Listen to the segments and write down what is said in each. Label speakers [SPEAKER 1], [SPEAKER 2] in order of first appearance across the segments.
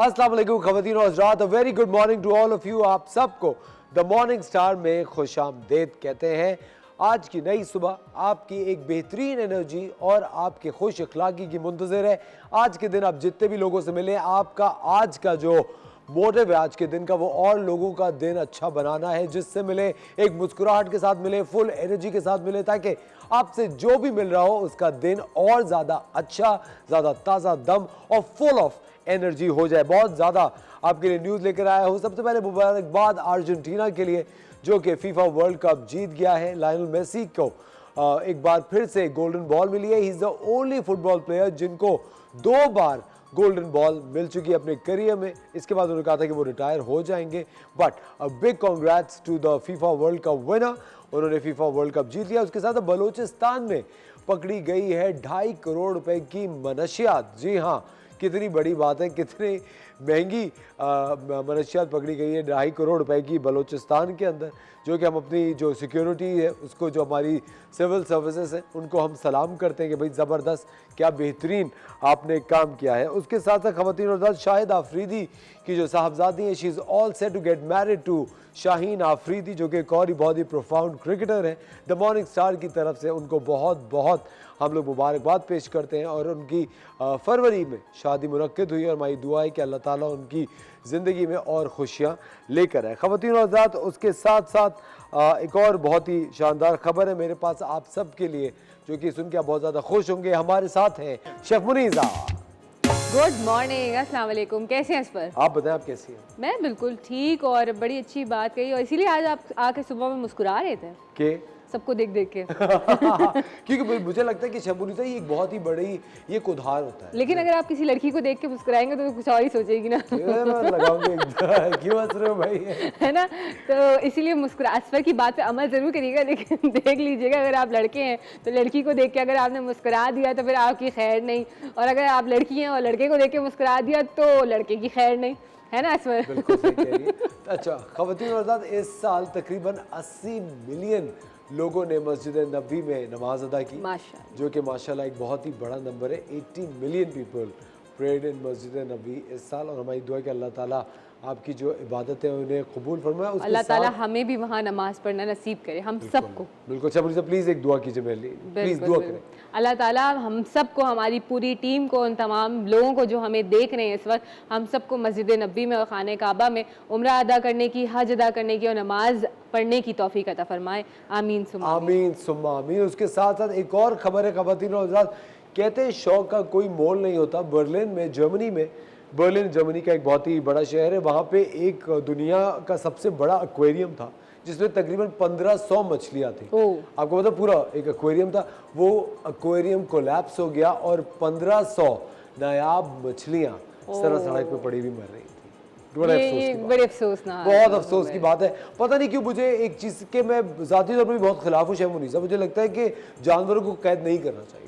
[SPEAKER 1] अस्सलाम वालेकुम ख़वातीन और हज़रात, a very good morning to all of you. आप सबको द मॉर्निंग स्टार में खुशामदीद कहते हैं। आज की नई सुबह आपकी एक बेहतरीन एनर्जी और आपके खुश अखलाकी की मुंतज़िर है। आज के दिन आप जितने भी लोगों से मिले, आपका आज का जो मोटिव है आज के दिन का, वो और लोगों का दिन अच्छा बनाना है। जिससे मिले एक मुस्कुराहट के साथ मिले, फुल एनर्जी के साथ मिले, ताकि आपसे जो भी मिल रहा हो उसका दिन और ज़्यादा अच्छा, ज़्यादा ताज़ा दम और फुल ऑफ एनर्जी हो जाए। बहुत ज़्यादा आपके लिए न्यूज़ लेकर आया हूँ। सबसे पहले मुबारकबाद अर्जेंटीना के लिए जो कि फीफा वर्ल्ड कप जीत गया है। लायनल मेसी को एक बार फिर से गोल्डन बॉल मिली है। He is the only football player जिनको 2 बार गोल्डन बॉल मिल चुकी है अपने करियर में। इसके बाद उन्होंने कहा था कि वो रिटायर हो जाएंगे, but a big congrats to the FIFA World Cup winner. उन्होंने फीफा वर्ल्ड कप जीत लिया। उसके साथ बलूचिस्तान में पकड़ी गई है 2.5 करोड़ रुपए की मनशियात। जी हाँ, कितनी बड़ी बात है, कितनी महंगी मनशियात पकड़ी गई है 2.5 करोड़ रुपए की बलूचिस्तान के अंदर, जो कि हम अपनी जो सिक्योरिटी है उसको, जो हमारी सिविल सर्विसेज है उनको हम सलाम करते हैं कि भाई ज़बरदस्त, क्या बेहतरीन आपने काम किया है। उसके साथ साथ ख़वातीन और हज़रात, शाहिद आफरीदी की जो साहबजादी है, she is all set to get married to Shaheen Afridi, जो कि एक और ही बहुत ही प्रोफाउंड क्रिकेटर है। द मॉर्निंग स्टार की तरफ से उनको बहुत बहुत हम लोग मुबारकबाद पेश करते हैं। और उनकी फरवरी में शादी मुनक्किद हुई और हमारी दुआ है कि अल्लाह ताला उनकी ज़िंदगी में और खुशियाँ लेकर आए। ख़वातीन और हज़रात, उसके साथ साथ एक और बहुत ही शानदार खबर है मेरे पास आप सब के लिए, जो कि सुन के आप बहुत ज़्यादा खुश होंगे। हमारे साथ हैं शेफ मुनीज़ा।
[SPEAKER 2] गुड मॉर्निंग, अस्सलाम वालेकुम। कैसे हैं इस पर?
[SPEAKER 1] आप बताएं, आप कैसी हैं?
[SPEAKER 2] मैं बिल्कुल ठीक, और बड़ी अच्छी बात कही, और इसीलिए आज आप आके सुबह में मुस्कुरा रहे थे
[SPEAKER 1] कि
[SPEAKER 2] सबको देख देख के।
[SPEAKER 1] क्योंकि मुझे लगता है कि शबुनीता ये एक बहुत ही बड़ी ये एक उधार होता है।
[SPEAKER 2] लेकिन अगर आप किसी लड़की को देख के मुस्कुराएंगे तो कुछ और ही सोचेगी ना।
[SPEAKER 1] क्यों हंस रहे हो भाई?
[SPEAKER 2] है ना, तो इसीलिए मुस्कुरा, असफर की बात पे अमल जरूर करिएगा, लेकिन देख लीजिएगा अगर आप लड़के हैं तो लड़की को देख के अगर आपने मुस्कुरा दिया तो फिर आपकी खैर नहीं, और अगर आप लड़की हैं और लड़के को देख के मुस्कुरा दिया तो लड़के की खैर नहीं, है ना असफर?
[SPEAKER 1] बिल्कुल सही कह रही है। अच्छा ख़वातीन और हज़रात, इस साल तकरीबन 80 मिलियन लोगों ने मस्जिद नबी में नमाज अदा की,
[SPEAKER 2] माशाअल्लाह,
[SPEAKER 1] जो कि माशाल्लाह एक बहुत ही बड़ा नंबर है। 80 मिलियन पीपल प्रेड इन मस्जिद नबी इस साल। और हमारी दुआ है कि अल्लाह ताला आपकी जो इबादत है उन्हें कबूल फरमाए।
[SPEAKER 2] अल्लाह ताला हमें भी वहाँ नमाज पढ़ना नसीब करे, हम सबको।
[SPEAKER 1] बिल्कुल। अच्छा प्लीज़ एक दुआ कीजिए मेरे लिए, प्लीज़ दुआ करें।
[SPEAKER 2] अल्लाह ताला हम सबको, हमारी पूरी टीम को, उन तमाम लोगों को जो हमें देख रहे हैं इस वक्त, हम सबको मस्जिद नबी में और खाने काबा में उम्रा अदा करने की, हज अदा करने की और नमाज पढ़ने की तौफीक अता फरमाए। आमीन सुम्मा
[SPEAKER 1] आमीन सुम्मा आमीन। उसके साथ साथ एक और खबर है ख़वातीन और हज़रात, कहते हैं शौक का कोई मोल नहीं होता। बर्लिन में, जर्मनी में, बर्लिन जर्मनी का एक बहुत ही बड़ा शहर है, वहाँ पे एक दुनिया का सबसे बड़ा एक्वेरियम था जिसमें तकरीबन 1500 मछलियाँ थी। आपको पता, पूरा एक एक्वेरियम था, वो एक्वेरियम कोलैप्स हो गया और 1500 नायाब मछलियाँ सड़क पे पड़ी हुई मर रही थी।
[SPEAKER 2] बड़े अफसोसनाक,
[SPEAKER 1] बहुत अफसोस की बात है। पता नहीं क्यों मुझे एक चीज़ के मैं ज़ाती तौर पर भी बहुत खिलाफ हूँ शेफ मुनीसा। मुझे लगता है कि जानवरों को कैद नहीं करना चाहिए,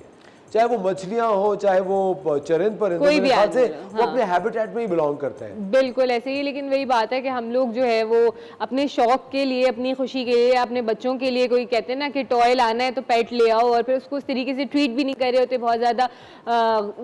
[SPEAKER 1] चाहे वो मछलियां हो, चाहे वो चरिंद परिंद,
[SPEAKER 2] कोई भी
[SPEAKER 1] से वो
[SPEAKER 2] हाँ,
[SPEAKER 1] अपने हैबिटेट में ही बिलोंग करते हैं।
[SPEAKER 2] बिल्कुल ऐसे ही। लेकिन वही बात है कि हम लोग जो है वो अपने शौक के लिए, अपनी खुशी के लिए, अपने बच्चों के लिए, कोई कहते हैं ना कि टॉय लाना है तो पेट ले आओ, और फिर उसको उस तरीके से ट्रीट भी नहीं कर रहे होते, बहुत ज़्यादा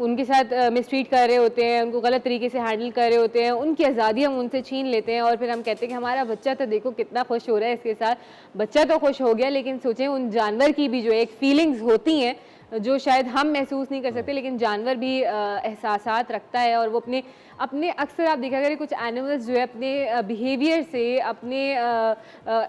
[SPEAKER 2] उनके साथ मिसट्रीट कर रहे होते हैं, उनको गलत तरीके से हैंडल कर रहे होते हैं, उनकी आज़ादी हम उनसे छीन लेते हैं, और फिर हम कहते हैं कि हमारा बच्चा तो देखो कितना खुश हो रहा है इसके साथ। बच्चा तो खुश हो गया, लेकिन सोचें उन जानवर की भी जो एक फीलिंग्स होती हैं जो शायद हम महसूस नहीं कर सकते, लेकिन जानवर भी एहसासात रखता है, और वो अपने अपने अक्सर आप देखा करें कुछ एनिमल्स जो है अपने बिहेवियर से, अपने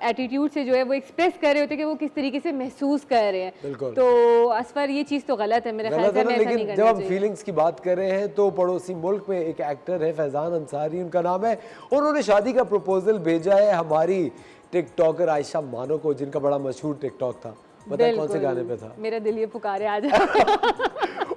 [SPEAKER 2] एटीट्यूड से जो है वो एक्सप्रेस कर रहे होते हैं कि वो किस तरीके से महसूस कर रहे हैं। तो असफर ये चीज़ तो गलत है मेरे ख्याल से,
[SPEAKER 1] लेकिन जब हम फीलिंग्स की बात कर रहे हैं तो पड़ोसी मुल्क में एक एक्टर है फैजान अंसारी, उनका नाम है, उन्होंने शादी का प्रपोजल भेजा है हमारी टिकटॉकर आयशा मानो को, जिनका बड़ा मशहूर टिकटॉक था। बताए कौन से गाने पे था?
[SPEAKER 2] मेरा दिल ये पुकारे आज।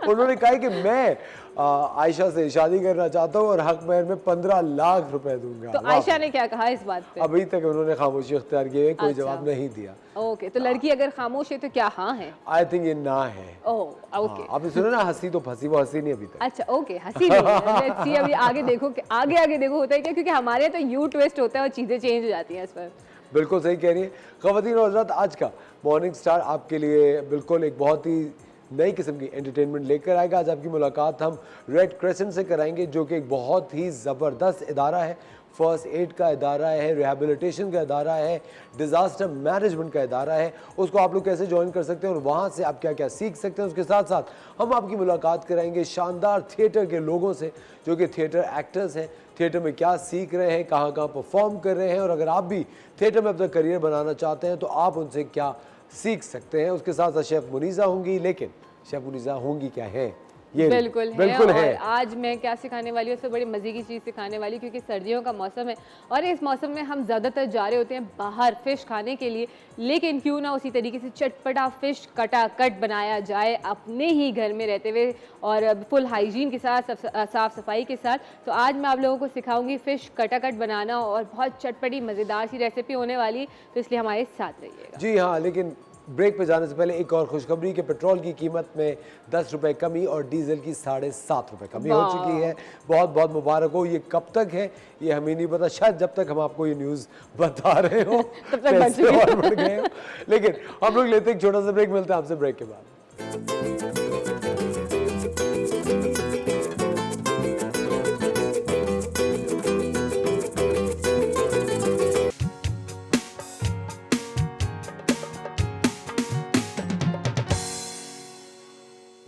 [SPEAKER 1] उन्होंने कहा है कि मैं आयशा से शादी करना चाहता हूँ और हक महर में 15 लाख रुपए दूंगा।
[SPEAKER 2] तो आयशा ने क्या कहा इस बात पे?
[SPEAKER 1] अभी तक उन्होंने खामोशी इख्तियार की है, कोई
[SPEAKER 2] अच्छा।
[SPEAKER 1] जवाब नहीं दिया।
[SPEAKER 2] ओके, तो लड़की अगर खामोश है तो क्या हाँ है?
[SPEAKER 1] आई थिंक ये ना है।
[SPEAKER 2] Oh okay.
[SPEAKER 1] हाँ, आपने सुना ना हंसी तो फंसी, वो हंसी नहीं अभी तक।
[SPEAKER 2] अच्छा ओके, हंसी नहीं है। लेट्स सी अभी आगे देखो कि आगे देखो होता है क्या, क्योंकि हमारे तो यू ट्विस्ट होता है और चीजें चेंज हो जाती हैं इस पर।
[SPEAKER 1] बिल्कुल सही कह रही है ख़वातीन और हज़रात। आज का मॉर्निंग स्टार आपके लिए बिल्कुल एक बहुत ही नई किस्म की एंटरटेनमेंट लेकर आएगा। आज आपकी मुलाकात हम रेड क्रेसेंट से कराएंगे, जो कि एक बहुत ही ज़बरदस्त इदारा है। फर्स्ट एड का इदारा है, रिहैबिलिटेशन का इदारा है, डिज़ास्टर मैनेजमेंट का इदारा है। उसको आप लोग कैसे ज्वाइन कर सकते हैं और वहाँ से आप क्या क्या सीख सकते हैं। उसके साथ साथ हम आपकी मुलाकात कराएंगे शानदार थिएटर के लोगों से, जो कि थिएटर एक्टर्स हैं, थिएटर में क्या सीख रहे हैं, कहाँ कहाँ परफॉर्म कर रहे हैं, और अगर आप भी थिएटर में अपना करियर बनाना चाहते हैं तो आप उनसे क्या सीख सकते हैं। उसके साथ साथ शेफ़ मुनीज़ा होंगी, लेकिन शेफ़ मुनीज़ा होंगी क्या है ये
[SPEAKER 2] बिल्कुल
[SPEAKER 1] बिल्कुल
[SPEAKER 2] है।
[SPEAKER 1] है।
[SPEAKER 2] और आज मैं क्या सिखाने वाली हूँ, उससे बड़ी मज़े की चीज़ सिखाने वाली, क्योंकि सर्दियों का मौसम है और इस मौसम में हम ज़्यादातर जा रहे होते हैं बाहर फ़िश खाने के लिए, लेकिन क्यों ना उसी तरीके से चटपटा फ़िश कटाकट बनाया जाए अपने ही घर में रहते हुए और फुल हाइजीन के साथ, साफ़ सफाई के साथ। तो आज मैं आप लोगों को सिखाऊंगी फ़िश कटाकट बनाना और बहुत चटपटी मज़ेदार सी रेसिपी होने वाली, तो इसलिए हमारे साथ रहिएगा।
[SPEAKER 1] जी हाँ, लेकिन ब्रेक पे जाने से पहले एक और खुशखबरी कि पेट्रोल की कीमत में 10 रुपए कमी और डीजल की 7.5 रुपए कमी हो चुकी है। बहुत बहुत मुबारक हो। ये कब तक है ये हमें नहीं पता, शायद जब तक हम आपको ये न्यूज़ बता रहे हो
[SPEAKER 2] तब तक बढ़ चुकी
[SPEAKER 1] और बढ़ गए हो। लेकिन हम लोग लेते हैं एक छोटा सा ब्रेक, मिलते हैं आपसे ब्रेक के बाद।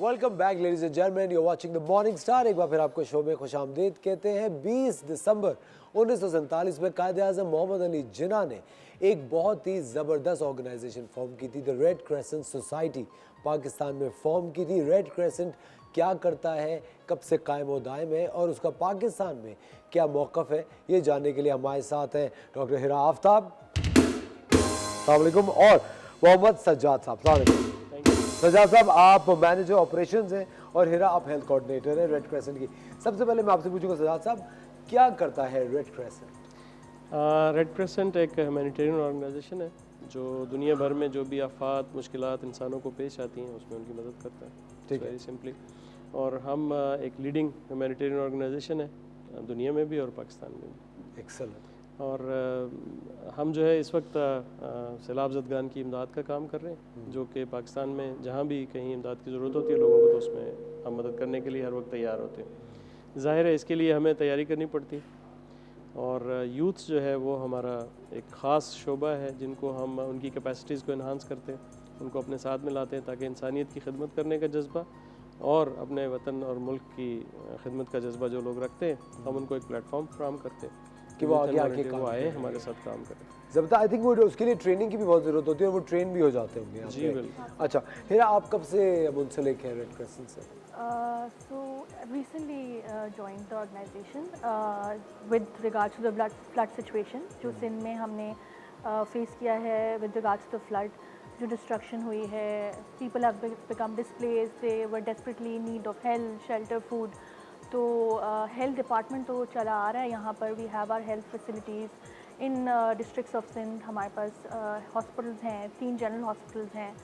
[SPEAKER 1] Welcome back ladies and gentleman, you are watching the Morning Star. एक बार फिर आपको शो में खुशामदीद कहते हैं। 20 दिसंबर 1947 में कायदे आज़म मोहम्मद अली जिन्ना ने एक बहुत ही ज़बरदस्त ऑर्गेनाइजेशन फॉर्म की थी, the red crescent society Pakistan में फॉर्म की थी। रेड क्रेसेंट क्या करता है, कब से कायम व दायम है और उसका पाकिस्तान में क्या मौक़िफ़ है, ये जानने के लिए हमारे साथ हैं डॉक्टर हिरा आफ्ताब, अस्सलाम वालेकुम, और मोहम्मद सज्जाद साहब। अस्सलाम वालेकुम। सज्जाद साहब, आप मैनेजर ऑपरेशंस हैं और हिरा आप हेल्थ कोऑर्डिनेटर हैं रेड क्रेसेंट की। सबसे पहले मैं आपसे पूछूंगा सज्जाद साहब, क्या करता है रेड क्रेसेंट?
[SPEAKER 3] रेड क्रेसेंट एक ह्यूमैनिटेरियन ऑर्गेनाइजेशन है जो दुनिया भर में जो भी आफात मुश्किलात इंसानों को पेश आती हैं उसमें उनकी मदद करता है।
[SPEAKER 1] ठीक है।
[SPEAKER 3] वेरी सिंपली, और हम एक लीडिंग ह्यूमैनिटेरियन ऑर्गेनाइजेशन है दुनिया में भी और पाकिस्तान में भी।
[SPEAKER 1] एक्सेलेंट।
[SPEAKER 3] और हम जो है इस वक्त सैलाब ज़दगान की इमदाद का काम कर रहे हैं, जो कि पाकिस्तान में जहाँ भी कहीं इमदाद की ज़रूरत होती है लोगों को, तो उसमें हम मदद करने के लिए हर वक्त तैयार होते हैं। ज़ाहिर है इसके लिए हमें तैयारी करनी पड़ती है, और यूथ जो है वो हमारा एक ख़ास शोबा है जिनको हम उनकी कैपेसिटीज़ को इन्हांस करते हैं, उनको अपने साथ में लाते हैं ताकि इंसानियत की खिदमत करने का जज्बा और अपने वतन और मुल्क की खिदमत का जज्बा जो लोग रखते हैं, हम उनको एक प्लेटफॉर्म फ्राहम करते हैं
[SPEAKER 1] कि वो आगे आके
[SPEAKER 3] वो आए हमारे साथ काम करें।
[SPEAKER 1] जब आई थिंक वो उसके लिए ट्रेनिंग की भी बहुत ज़रूरत होती है और वो ट्रेन भी हो जाते होंगे यहाँ
[SPEAKER 3] जी
[SPEAKER 1] पे।
[SPEAKER 3] बिल्कुल।
[SPEAKER 1] अच्छा हिरा, आप कब से मुंसलिक हैं रेड क्रेसेंट से?
[SPEAKER 4] So recently joined the organization with regards to the flood situation जो सिंध में हमने फेस किया है with regards to the flood, जो डिस्ट्रक्शन हुई है, people have become displaced, they were desperately in need of help, shelter, food। तो health department तो चला आ रहा है यहाँ पर। We have our health facilities in districts of Sindh. हमारे पास हॉस्पिटल्स हैं, 3 जनरल हॉस्पिटल्स हैं,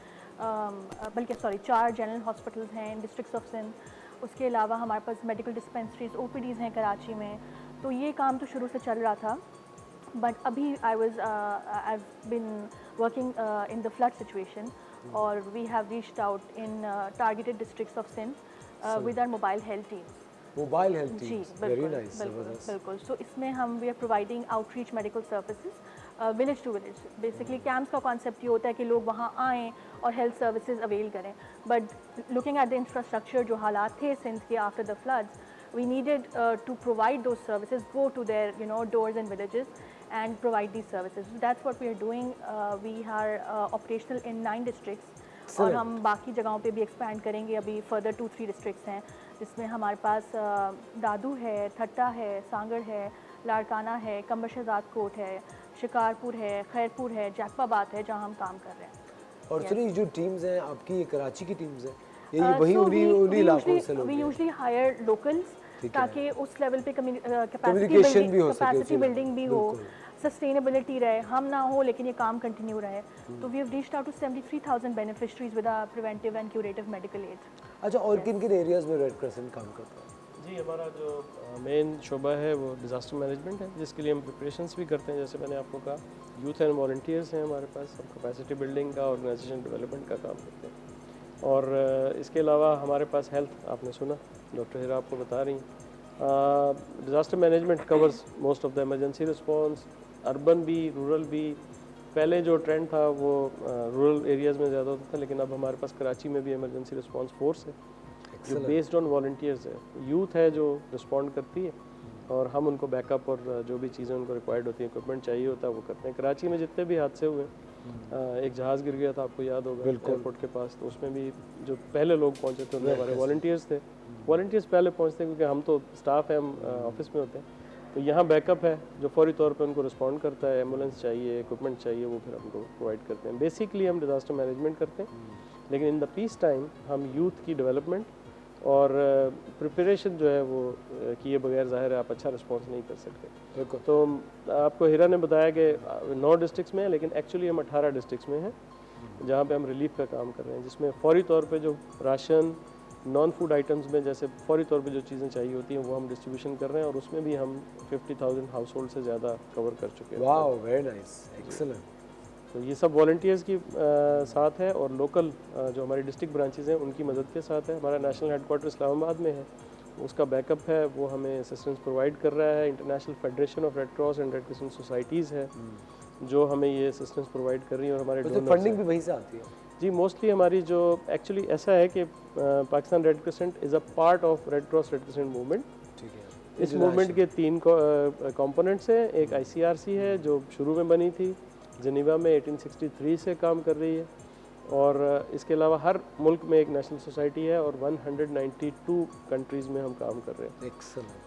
[SPEAKER 4] बल्कि 4 जनरल हॉस्पिटल्स हैं इन डिस्ट्रिक्ट्स ऑफ सिंध। उसके अलावा हमारे पास मेडिकल डिस्पेंसरीज, OPDs हैं कराची में। तो ये काम तो शुरू से चल रहा था, बट अभी I've been working in the flood situation, और we have reached out in targeted districts of Sindh with our mobile health teams।
[SPEAKER 1] Mobile health
[SPEAKER 4] जी
[SPEAKER 1] टीम्स,
[SPEAKER 4] बिल्कुल
[SPEAKER 1] वेरी नाइस,
[SPEAKER 4] बिल्कुल
[SPEAKER 1] जबरदस्त।
[SPEAKER 4] बिल्कुल। सो इसमें हम we are providing outreach medical services village to village. Basically camps का concept ये होता है कि लोग वहाँ आएँ और हेल्थ सर्विसेज अवेल करें। But looking at the infrastructure, जो हालात थे सिंध के after the floods, we needed to provide those services, go to their doors and villages and provide these services. So that's what we are doing. We are operational in 9 districts, और हम बाकी जगहों पे भी एक्सपैंड करेंगे। अभी further 2-3 districts हैं जिसमें हमारे पास दादू है, ठट्टा है, सांगड़ है, लाड़काना है, कमर शहजाद कोट है, शिकारपुर है, खैरपुर है, जैकबाबाद है, जहाँ हम काम कर रहे हैं।
[SPEAKER 1] और सुनिए, जो टीम्स हैं आपकी, ये कराची की टीम्स हैं ये वही उन्हीं इलाकों से लोग
[SPEAKER 4] वी
[SPEAKER 1] हैं।
[SPEAKER 4] यूजुअली हायर लोकल्स
[SPEAKER 1] ठीक है।
[SPEAKER 4] ताकि उस लेवल पे
[SPEAKER 1] Communication भी हो सके
[SPEAKER 4] कैपेसिटी
[SPEAKER 1] उसी में।
[SPEAKER 4] बिल्डिंग भी हो,
[SPEAKER 1] बिल्कुल।
[SPEAKER 4] सस्टेनेबिलिटी रहे, हम ना हो लेकिन ये काम कंटिन्यू रहे। तो we have reached out to 73,000 beneficiaries with our preventive and curative medical aid.
[SPEAKER 1] अच्छा, और किन किन एरियाज में रेड क्रिसेंट काम करता है?
[SPEAKER 3] जी, हमारा जो मेन शोबा है वो डिज़ास्टर मैनेजमेंट है, जिसके लिए हम प्रिपरेशंस भी करते हैं। जैसे मैंने आपको कहा, यूथ एंड वॉलंटियर्स हैं हमारे पास, हम कैपेसिटी बिल्डिंग का, ऑर्गेनाइजेशन डेवलपमेंट का काम करते हैं। और इसके अलावा हमारे पास हेल्थ, आपने सुना डॉक्टर हिरा आपको बता रही हैं। Disaster management covers most of the emergency response, urban भी, रूरल भी। पहले जो ट्रेंड था वो रूरल एरियाज़ में ज़्यादा होता था, लेकिन अब हमारे पास कराची में भी इमरजेंसी रिस्पॉन्स फोर्स है जो बेस्ड ऑन वॉलंटियर्स है। यूथ है जो रिस्पॉन्ड करती है और हम उनको बैकअप और जो भी चीज़ें उनको रिक्वायर्ड होती हैं, इक्विपमेंट चाहिए होता है, वो करते हैं। कराची में जितने भी हादसे हुए, एक जहाज़ गिर गया था, आपको याद होगा, एयरपोर्ट के पास, तो उसमें भी जो पहले लोग पहुंचे थे उनमें हमारे वॉलंटियर्स थे। वॉलंटियर्स पहले पहुंचते हैं क्योंकि हम तो स्टाफ हैं, हम ऑफिस में होते हैं। तो यहाँ बैकअप है जो फौरी तौर पे उनको रिस्पॉन्ड करता है, एम्बुलेंस चाहिए, इक्विपमेंट चाहिए, वो फिर हमको प्रोवाइड करते हैं। बेसिकली हम डिज़ास्टर मैनेजमेंट करते हैं, लेकिन इन द पीस टाइम हम यूथ की डेवलपमेंट और प्रिपरेशन जो है वो किए बगैर ज़ाहिर है आप अच्छा रिस्पॉन्स नहीं कर सकते। तो आपको हिरा ने बताया कि 9 डिस्ट्रिक्ट्स में है, लेकिन एक्चुअली हम 18 डिस्ट्रिक्ट्स में हैं जहाँ पे हम रिलीफ का काम कर रहे हैं, जिसमें फौरी तौर पे जो राशन, नॉन फूड आइटम्स में जैसे फौरी तौर पे जो चीज़ें चाहिए होती हैं वो हम डिस्ट्रीब्यूशन कर रहे हैं, और उसमें भी हम 50,000 हाउस होल्ड से ज़्यादा कवर कर चुके हैं।
[SPEAKER 1] वाह, वेरी नाइस, एक्सीलेंट।
[SPEAKER 3] तो ये सब वॉलंटियर्स की साथ है, और लोकल जो हमारी डिस्ट्रिक्ट ब्रांचेज़ हैं उनकी मदद के साथ है। हमारा नेशनल हेडक्वार्टर इस्लामाबाद में है, उसका बैकअप है, वो हमें असिस्टेंस प्रोवाइड कर रहा है। International federation of red cross and red crescent societies है जो हमें ये असिस्टेंस प्रोवाइड कर रही है, और हमारे
[SPEAKER 1] फंडिंग भी वहीं से आती है?
[SPEAKER 3] जी, मोस्टली हमारी जो एक्चुअली ऐसा है कि Pakistan red crescent is a part of red cross red crescent movement.
[SPEAKER 1] ठीक है।
[SPEAKER 3] इस मूवमेंट के 3 कंपोनेंट्स हैं। एक ICRC है जो शुरू में बनी थी, जनीवा में 1863 से काम कर रही है, और इसके अलावा हर मुल्क में एक नेशनल सोसाइटी है, और 192 कंट्रीज़ में हम काम कर रहे हैं।
[SPEAKER 1] एक्सीलेंट।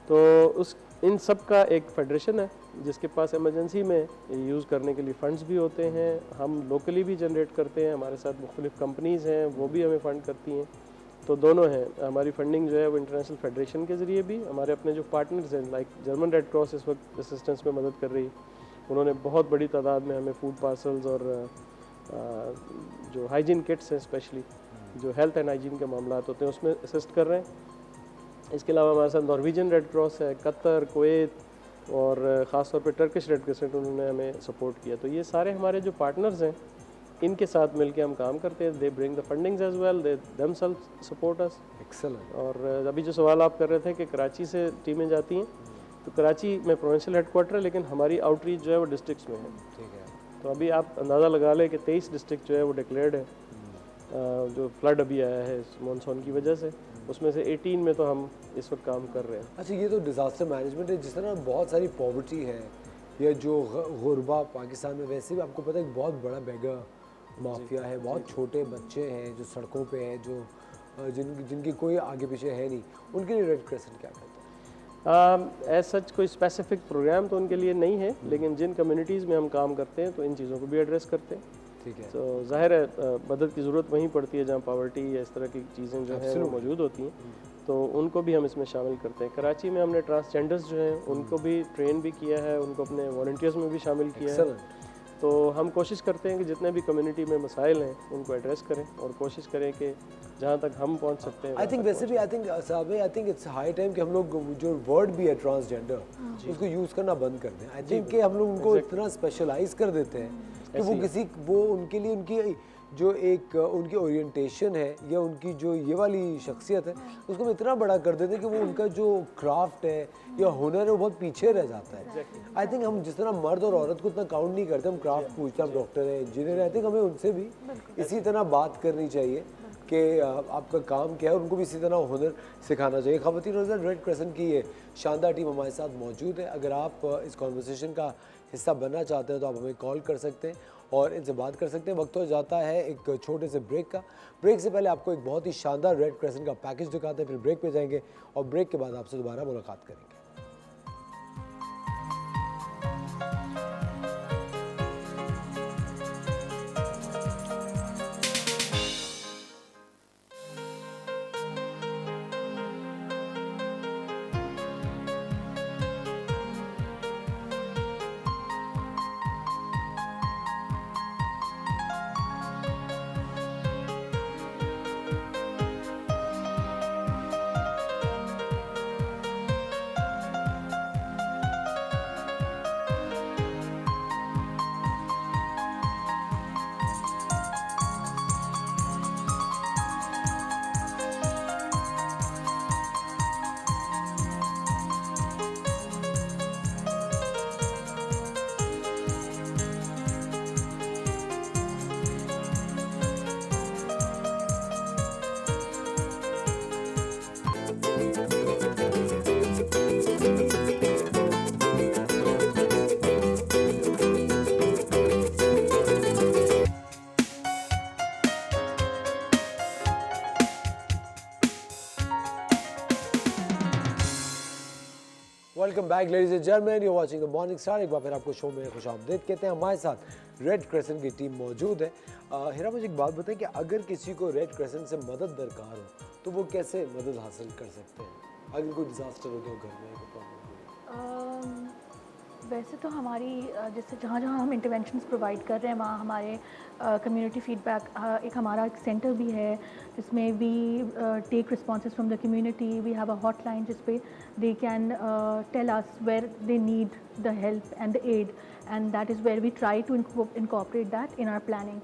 [SPEAKER 3] तो इन सब का एक फेडरेशन है जिसके पास इमरजेंसी में यूज़ करने के लिए फ़ंड्स भी होते हैं। हम लोकली भी जनरेट करते हैं, हमारे साथ मुख्तलिफ कंपनीज़ हैं वो भी हमें फ़ंड करती हैं। तो दोनों हैं, हमारी फंडिंग जो है वो इंटरनेशनल फेडरेशन के ज़रिए भी, हमारे अपने जो पार्टनर्स हैं लाइक जर्मन रेड क्रॉस इस वक्त असिस्टेंस में मदद कर रही है, उन्होंने बहुत बड़ी तादाद में हमें फूड पार्सल्स और जो हाइजीन किट्स हैं, स्पेशली जो हेल्थ एंड हाइजीन के मामला होते हैं उसमें असिस्ट कर रहे हैं। इसके अलावा हमारे साथ नॉर्वेजियन रेड क्रॉस है, कतर, कुवैत, और ख़ास तौर पे टर्किश रेड क्रिसेंट, उन्होंने हमें सपोर्ट किया। तो ये सारे हमारे जो पार्टनर्स हैं इनके साथ मिलके हम काम करते हैं। They bring the fundings as well, they themselves support us.
[SPEAKER 1] Excellent.
[SPEAKER 3] और अभी जो सवाल आप कर रहे थे कि कराची से टीमें जाती हैं, तो कराची में प्रोविंशियल हेडक्वार्टर है, लेकिन हमारी आउटरीच जो है वो डिस्ट्रिक्ट्स में है।
[SPEAKER 1] ठीक है।
[SPEAKER 3] तो अभी आप अंदाज़ा लगा लें कि 23 डिस्ट्रिक्ट जो है वो डिक्लेयर्ड है, जो फ्लड अभी आया है मानसून की वजह से, उसमें से 18 में तो हम इस वक्त काम कर रहे हैं।
[SPEAKER 1] अच्छा, ये तो डिज़ास्टर मैनेजमेंट है। जिस तरह बहुत सारी पॉवर्टी है या जो गुरबा पाकिस्तान में, वैसे भी आपको पता है एक बहुत बड़ा बेगर माफिया है, बहुत छोटे बच्चे हैं जो सड़कों पे हैं, जो जिनकी कोई आगे पीछे है नहीं, उनके लिए रेड क्रिसेंट क्या करता है?
[SPEAKER 3] एज सच कोई स्पेसिफिक प्रोग्राम तो उनके लिए नहीं है, लेकिन जिन कम्युनिटीज़ में हम काम करते हैं तो इन चीज़ों को भी एड्रेस करते हैं।
[SPEAKER 1] ठीक है।
[SPEAKER 3] तो जाहिर है मदद की ज़रूरत वहीं पड़ती है जहाँ पावर्टी या इस तरह की चीज़ें जो हैं वो मौजूद होती हैं, तो उनको भी हम इसमें शामिल करते हैं। कराची में हमने ट्रांसजेंडर्स जो हैं उनको भी ट्रेन भी किया है, उनको अपने वॉलंटियर्स में भी शामिल किया है। तो हम कोशिश करते हैं कि जितने भी कम्युनिटी में मसाइल हैं उनको एड्रेस करें, और कोशिश करें कि जहाँ तक हम पहुँच सकते हैं।
[SPEAKER 1] आई थिंक वैसे भी I think it's high time कि हम लोग जो वर्ड भी है ट्रांसजेंडर, उसको यूज़ करना बंद कर दें। आई थिंक कि हम लोग उनको इतना स्पेशलाइज कर देते हैं कि वो उनके लिए उनकी जो एक उनकी ओरिएंटेशन है या उनकी जो ये वाली शख्सियत है उसको हम इतना बड़ा कर देते हैं कि वो उनका जो क्राफ्ट है या हुनर है वो बहुत पीछे रह जाता है। आई थिंक हम जिस तरह मर्द और औरत को इतना काउंट नहीं करते, हम क्राफ्ट पूछते हैं, हम डॉक्टर हैं, इंजीनियर हैं, आई थिंक हमें उनसे भी इसी तरह बात करनी चाहिए कि आपका काम क्या है, उनको भी इसी तरह हुनर सिखाना चाहिए। ख़वातीन रेड क्रिसेंट की ये शानदार टीम हमारे साथ मौजूद है। अगर आप इस कॉन्वर्सेशन का हिस्सा बनना चाहते हैं तो आप हमें कॉल कर सकते हैं और इनसे बात कर सकते हैं। वक्त हो जाता है एक छोटे से ब्रेक का। ब्रेक से पहले आपको एक बहुत ही शानदार रेड क्रिसेंट का पैकेज दिखाते हैं, फिर ब्रेक पे जाएंगे और ब्रेक के बाद आपसे दोबारा मुलाकात करेंगे। Welcome back ladies and gentleman, you watching the Morning Star. एक बार फिर आपको शो में खुशामदीद कहते हैं। हमारे साथ रेड क्रेसेंट की टीम मौजूद है। हिरा, मुझे एक बात बताएं कि अगर किसी को रेड क्रेसेंट से मदद दरकार हो तो वो कैसे मदद हासिल कर सकते हैं? अगर कोई डिजास्टर हो गया घर में, कोई प्रॉब्लम हो गई।
[SPEAKER 4] वैसे तो हमारी जैसे जहाँ जहाँ हम इंटरवेंशंस प्रोवाइड कर रहे हैं वहाँ हमारे कम्युनिटी फीडबैक एक हमारा एक सेंटर भी है जिसमें we take responses from the community. We have a hotline जिस पे they can tell us where they need the help and the aid, and that is where we try to incorporate that in our planning.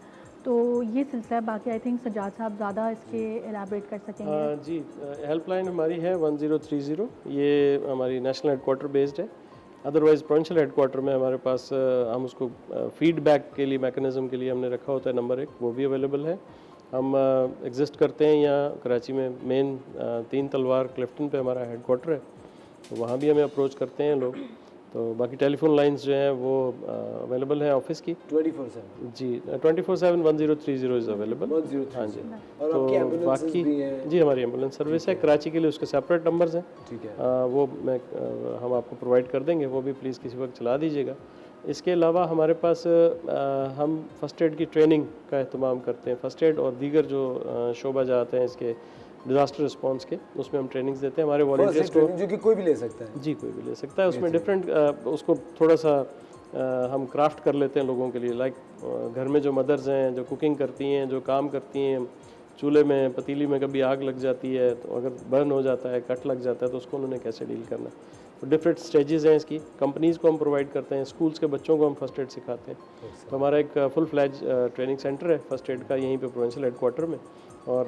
[SPEAKER 4] तो ये सिलसिला है। बाकी I think Sajjad साहब ज़्यादा इसके एलाबरेट कर सकेंगे।
[SPEAKER 3] जी, हेल्पलाइन हमारी है 1030। ये हमारी नेशनल हेडक्वार्टर बेस्ड है। अदरवाइज़ प्रोविंशियल हेडक्वार्टर में हमारे पास हम उसको फीडबैक के लिए मैकेनिज़्म के लिए हमने रखा होता है नंबर 1, वो भी अवेलेबल है। हम एग्जिस्ट करते हैं यहाँ कराची में मेन 3 तलवार क्लिफ्टन पे हमारा हेडक्वार्टर है, तो वहाँ भी हमें अप्रोच करते हैं लोग। तो बाकी टेलीफोन लाइंस जो हैं वो अवेलेबल हैं ऑफिस की
[SPEAKER 1] 24/7
[SPEAKER 3] जी 24/7 1030 इज़ अवेलेबल।
[SPEAKER 1] 103
[SPEAKER 3] हाँ जी।
[SPEAKER 1] और
[SPEAKER 3] तो
[SPEAKER 1] आपकी एम्बुलेंसेस
[SPEAKER 3] बाकी
[SPEAKER 1] भी हैं?
[SPEAKER 3] जी हमारी एम्बुलेंस सर्विस है कराची के लिए, उसके सेपरेट नंबर्स हैं।
[SPEAKER 1] ठीक है।
[SPEAKER 3] वो मैं हम आपको प्रोवाइड कर देंगे, वो भी प्लीज़ किसी वक्त चला दीजिएगा। इसके अलावा हमारे पास हम फ़र्स्ट एड की ट्रेनिंग का अहतमाम करते हैं। फ़र्स्ट एड और दीगर जो शोबा जाते हैं इसके डिज़ास्टर रिस्पांस के, उसमें हम ट्रेनिंग्स देते हैं हमारे वॉलंटियर्स को।
[SPEAKER 1] जो कि कोई भी ले सकता है।
[SPEAKER 3] जी कोई भी ले सकता है। उसमें डिफरेंट उसको थोड़ा सा हम क्राफ्ट कर लेते हैं लोगों के लिए। लाइक घर में जो मदर्स हैं जो कुकिंग करती हैं, जो काम करती हैं, चूल्हे में पतीली में कभी आग लग जाती है तो अगर बर्न हो जाता है, कट लग जाता है, तो उसको उन्होंने कैसे डील करना है। तो डिफरेंट स्टेजेस हैं इसकी। कंपनीज़ को हम प्रोवाइड करते हैं, स्कूल्स के बच्चों को हम फर्स्ट एड सिखाते हैं। तो हमारा एक फुल फ्लैज ट्रेनिंग सेंटर है फर्स्ट एड का यहीं पे प्रोविंशियल हेडक्वार्टर में। और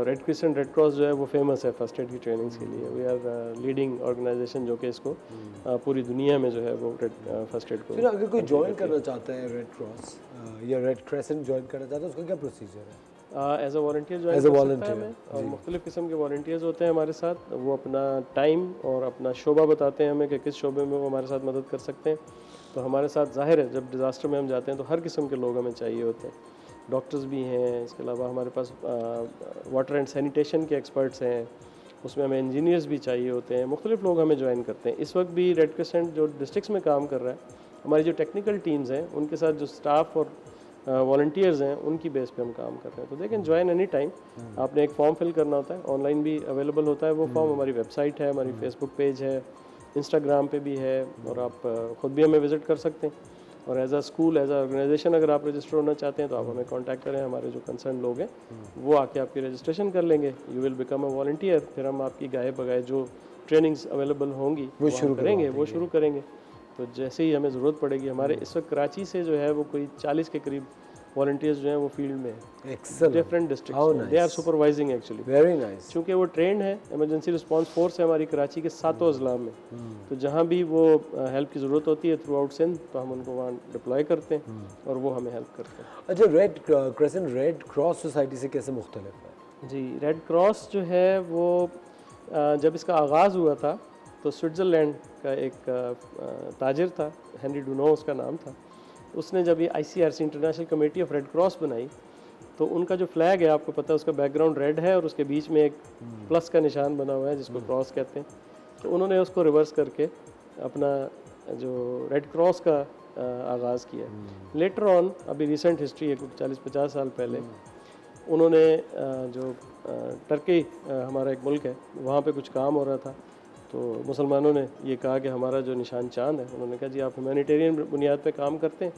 [SPEAKER 3] रेड क्रिसेंट रेड क्रॉस जो है वो फेमस है फर्स्ट एड की ट्रेनिंग्स के लिए। वी आर लीडिंग ऑर्गेनाइजेशन जो कि इसको पूरी दुनिया में जो है वो फर्स्ट एड को।
[SPEAKER 1] फिर अगर कोई ज्वाइन करना चाहता है रेड क्रॉस या रेड क्रेसेंट ज्वाइन करना चाहता है, उसका क्या प्रोसीजर है?
[SPEAKER 3] As a volunteer join
[SPEAKER 1] As a
[SPEAKER 3] कर सकता है
[SPEAKER 1] volunteer,
[SPEAKER 3] हमें। और मुख्तलिफ़ किस्म के वॉलंटियर्स होते हैं हमारे साथ। वो अपना टाइम और अपना शोबा बताते हैं हमें कि किस शोबे में वो हमारे साथ मदद कर सकते हैं। तो हमारे साथ ज़ाहिर है जब डिज़ास्टर में हम जाते हैं तो हर किस्म के लोग हमें चाहिए होते हैं। डॉक्टर्स भी हैं, इसके अलावा हमारे पास वाटर एंड सैनिटेशन के एक्सपर्ट्स हैं, उसमें हमें इंजीनियर्स भी चाहिए होते हैं। मुख्तलिफ़ लोग हमें ज्वाइन करते हैं। इस वक्त भी रेड क्रिसेंट जो डिस्ट्रिक्ट्स में काम कर रहा है, हमारी जो टेक्निकल टीम्स हैं उनके साथ जो स्टाफ और वॉलंटियर्स हैं उनकी बेस पे हम काम कर रहे हैं। तो they can join any time. आपने एक फॉर्म फिल करना होता है, ऑनलाइन भी अवेलेबल होता है वो फॉर्म। हमारी वेबसाइट है, हमारी फेसबुक पेज है, इंस्टाग्राम पे भी है, और आप ख़ुद भी हमें विज़िट कर सकते हैं। और as a school, as a organisation अगर आप रजिस्टर होना चाहते हैं तो आप हमें कांटेक्ट करें। हमारे जो कंसर्न लोग हैं वो आके आपकी रजिस्ट्रेशन कर लेंगे। You will become a volunteer. फिर हम आपकी गाये बगाए जो ट्रेनिंग्स अवेलेबल होंगी वो शुरू करेंगे, वो शुरू करेंगे। तो जैसे ही हमें ज़रूरत पड़ेगी, हमारे इस वक्त कराची से जो है वो कोई 40 के करीब वॉलंटियर्स जो हैं वो फील्ड में हैं डिफरेंट डिस्ट्रिक्ट्स में। They are supervising actually.
[SPEAKER 1] Very nice.
[SPEAKER 3] क्योंकि वो ट्रेंड है, इमरजेंसी रिस्पांस फोर्स है हमारी कराची के 7 अजला में। तो जहाँ भी वो हेल्प की ज़रूरत होती है थ्रू आउट सिंध, तो हम उनको वहाँ डिप्लॉय करते हैं और वो हमें हेल्प करते हैं।
[SPEAKER 1] अच्छा, red crescent red cross society से कैसे मुख्तलिफ है?
[SPEAKER 3] जी, रेड क्रॉस जो है वो जब इसका आगाज़ हुआ था तो स्विट्ज़रलैंड का एक ताजिर था, हेनरी डूनो उसका नाम था। उसने जब ये ICRC international committee of red cross बनाई तो उनका जो फ्लैग है आपको पता है उसका बैकग्राउंड रेड है और उसके बीच में एक प्लस का निशान बना हुआ है जिसको क्रॉस कहते हैं। तो उन्होंने उसको रिवर्स करके अपना जो रेड क्रॉस का आगाज़ किया। लेटर ऑन, अभी रिसेंट हिस्ट्री है, 40-50 साल पहले उन्होंने जो टर्की हमारा एक मुल्क है, वहाँ पे कुछ काम हो रहा था तो मुसलमानों ने ये कहा कि हमारा जो निशान चांद है, उन्होंने कहा जी आप ह्यूमैनिटेरियन बुनियाद पे काम करते हैं,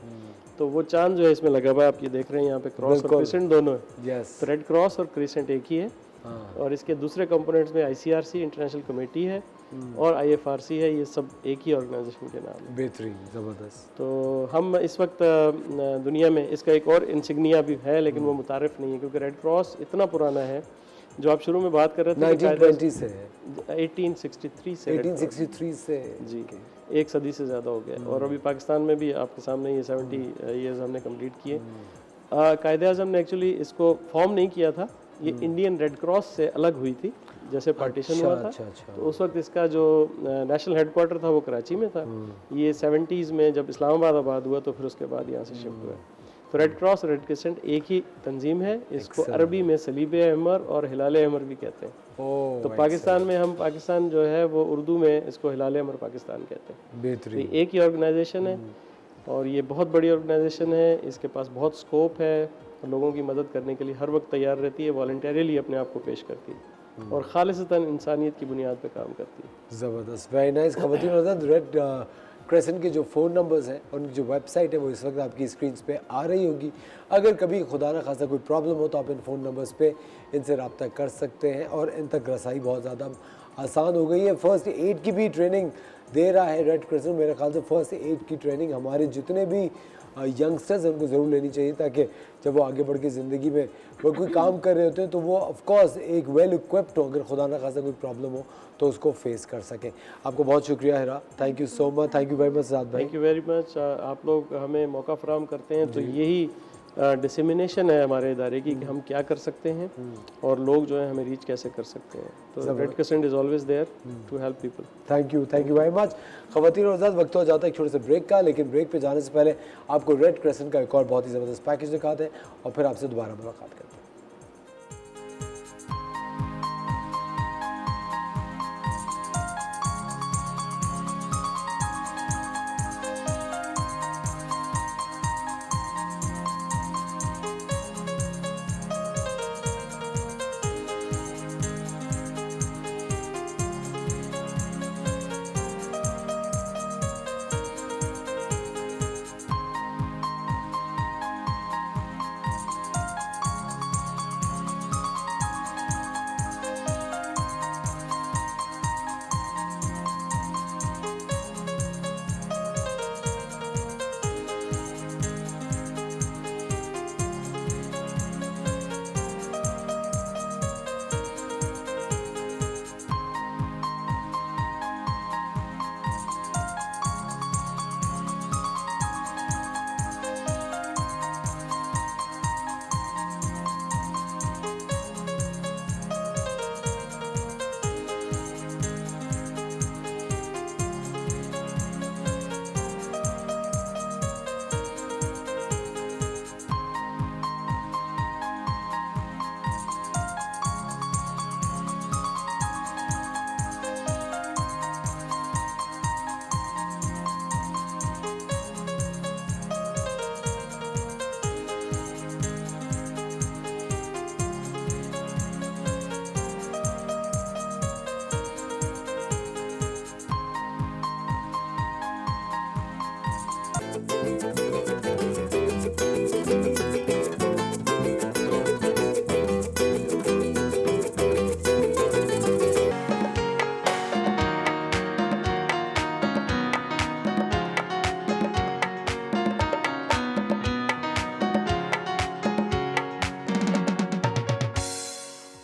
[SPEAKER 3] तो वो चांद जो है इसमें लगा हुआ है, आप ये देख रहे हैं यहाँ पे क्रॉस और क्रिसेंट दोनों है। तो रेड क्रॉस और क्रिसेंट एक ही है। और इसके दूसरे कंपोनेंट्स में ICRC इंटरनेशनल कमेटी है और IFRC है, ये सब एक ही ऑर्गेनाइजेशन के नाम है।
[SPEAKER 1] बेहतरीन, ज़बरदस्त।
[SPEAKER 3] तो हम इस वक्त दुनिया में इसका एक और इंसिग्निया भी है लेकिन वो मुतारिफ नहीं है क्योंकि रेड क्रॉस इतना पुराना है। जो आप शुरू में बात कर रहे थे
[SPEAKER 1] 1920 से है,
[SPEAKER 3] 1863 से
[SPEAKER 1] 1863 से
[SPEAKER 3] जी, एक सदी से ज़्यादा हो गया। और अभी पाकिस्तान में भी आपके सामने ये 70 ईयर्स हमने कंप्लीट किए। कायदे-आज़म ने एक्चुअली इसको फॉर्म नहीं किया था, ये इंडियन रेड क्रॉस से अलग हुई थी जैसे पार्टीशन हुआ था। तो उस वक्त इसका जो नेशनल हेडक्वार्टर था वो कराची में था। ये 70s में जब इस्लामाबाद आबाद हुआ तो फिर उसके बाद यहाँ से शिफ्ट हुआ। तो तो रेड क्रॉस रेड क्रिसेंट एक ही तंजीम है, इसको अरबी में सलीब अहमर और हिलाल अहमर भी कहते हैं।
[SPEAKER 1] ओह,
[SPEAKER 3] तो पाकिस्तान में हम पाकिस्तान जो है वो उर्दू में इसको हिलाल अहमर पाकिस्तान कहते हैं। तो
[SPEAKER 1] बेहतरीन।
[SPEAKER 3] ये एक ही ऑर्गेनाइजेशन है और ये बहुत बड़ी ऑर्गेनाइजेशन है, इसके पास बहुत स्कोप है और लोगों की मदद करने के लिए हर वक्त तैयार रहती है, वॉलंटियरली अपने आप को पेश करती है और खालिसतन इंसानियत की बुनियाद पर काम करती है।
[SPEAKER 1] ज़बरदस्त, वेरी नाइस। ख़वातीन और हज़रात, रेड क्रेसेंट के जो फ़ोन नंबर्स हैं और उनकी जो वेबसाइट है वो इस वक्त आपकी स्क्रीन पे आ रही होगी। अगर कभी खुदा न खासा कोई प्रॉब्लम हो तो आप इन फ़ोन नंबर्स पे इनसे रब्ता कर सकते हैं और इन तक रसाई बहुत ज़्यादा आसान हो गई है। फ़र्स्ट एड की भी ट्रेनिंग दे रहा है रेड क्रेसेंट। मेरे ख्याल से फ़र्स्ट एड की ट्रेनिंग हमारे जितने भी यंगस्टर्स हैं उनको ज़रूर लेनी चाहिए, ताकि जब वो आगे बढ़ के ज़िंदगी में वो कोई काम कर रहे होते हैं तो वो ऑफ कोर्स एक वेल इक्विप्ड हो, अगर खुदा न खासा कोई प्रॉब्लम हो तो उसको फेस कर सकें। आपको बहुत शुक्रिया Hira, thank you so much, thank you very much Saad भाई।
[SPEAKER 3] Thank you very much. आप लोग हमें मौका फराहम करते हैं तो यही डिसमिनेशन है हमारे इदारे की कि हम क्या कर सकते हैं और लोग जो है हमें रीच कैसे कर सकते हैं। तो Red Crescent is always there to help people.
[SPEAKER 1] Thank you very much. ख़वातीन और हज़रात, वक्त हो जाता है एक छोटे से ब्रेक का, लेकिन ब्रेक पे जाने से पहले आपको रेड क्रेसेंट का एक और बहुत ही ज़बरदस्त पैकेज दिखाते हैं और फिर आपसे दोबारा मुलाकात करते हैं।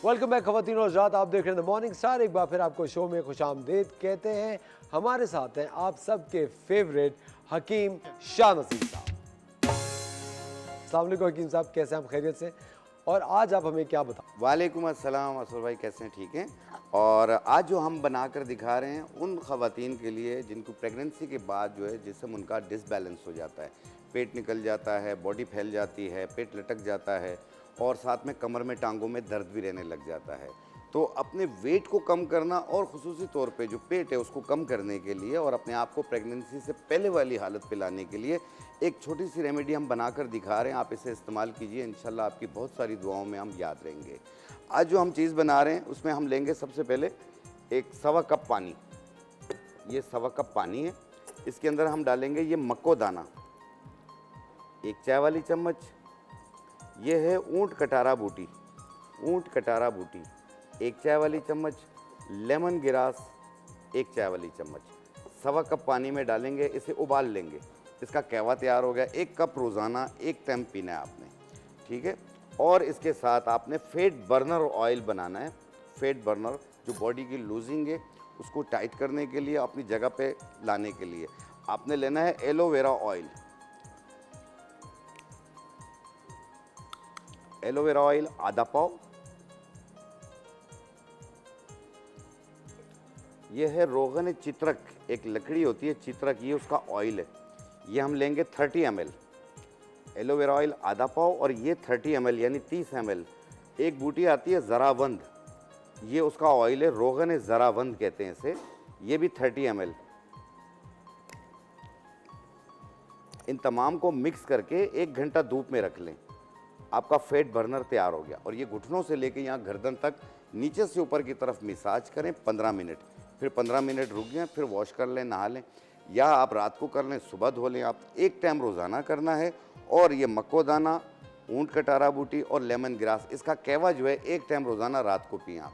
[SPEAKER 1] वेलकम बैक ख़वातीन और हज़रात, आप देख रहे हैं द मॉर्निंग स्टार। एक बार फिर आपको शो में खुशामदीद कहते हैं। हमारे साथ हैं आप सबके फेवरेट हकीम शाह नसीम साहब। अस्सलाम वालेकुम हकीम साहब, कैसे हैं आप? खैरियत से? और आज आप हमें क्या बताओ?
[SPEAKER 5] वालेकुम अस्सलाम असर भाई, कैसे हैं? ठीक हैं। और आज जो हम बनाकर दिखा रहे हैं उन ख़वातीन के लिए जिनको प्रेगनेंसी के बाद जो है जिस्म उनका डिसबैलेंस हो जाता है, पेट निकल जाता है, बॉडी फैल जाती है, पेट लटक जाता है और साथ में कमर में टांगों में दर्द भी रहने लग जाता है। तो अपने वेट को कम करना और ख़ुसूसी तौर पे जो पेट है उसको कम करने के लिए और अपने आप को प्रेगनेंसी से पहले वाली हालत पे लाने के लिए एक छोटी सी रेमेडी हम बनाकर दिखा रहे हैं। आप इसे इस्तेमाल कीजिए, इंशाल्लाह आपकी बहुत सारी दुआओं में हम याद रहेंगे। आज जो हम चीज़ बना रहे हैं उसमें हम लेंगे सबसे पहले एक 1.25 कप पानी। ये 1.25 कप पानी है, इसके अंदर हम डालेंगे ये मक्को दाना 1 चाय वाली चम्मच। ये है ऊंट कटारा बूटी, ऊंट कटारा बूटी 1 चाय वाली चम्मच। लेमन ग्रास 1 चाय वाली चम्मच। 1.25 कप पानी में डालेंगे, इसे उबाल लेंगे। इसका कहवा तैयार हो गया। 1 कप रोज़ाना 1 टाइम पीना है आपने, ठीक है। और इसके साथ आपने फेट बर्नर ऑयल बनाना है। फेट बर्नर जो बॉडी की लूजिंग है उसको टाइट करने के लिए, अपनी जगह पे लाने के लिए आपने लेना है एलोवेरा ऑयल। एलोवेरा ऑयल आधा पाव। ये है रोगन चित्रक, एक लकड़ी होती है चित्रक, ये उसका ऑयल है। ये हम लेंगे 30 ml। एलोवेरा ऑयल आधा पाव, और ये 30 ml यानी 30 ml। एक बूटी आती है ज़रावंद, ये उसका ऑयल है, रोगन ज़रावंद कहते हैं इसे, ये भी 30 ml। इन तमाम को मिक्स करके 1 घंटा धूप में रख लें, आपका फैट बर्नर तैयार हो गया। और ये घुटनों से लेके यहाँ गर्दन तक नीचे से ऊपर की तरफ मिसाज करें 15 मिनट, फिर 15 मिनट रुक गए, फिर वॉश कर लें, नहा लें, या आप रात को कर लें, सुबह धो लें। आप एक टाइम रोज़ाना करना है। और ये मक्कोदाना, ऊंट कटारा बूटी और लेमन ग्रास, इसका कहवा जो है एक टाइम रोज़ाना रात को पिएं आप।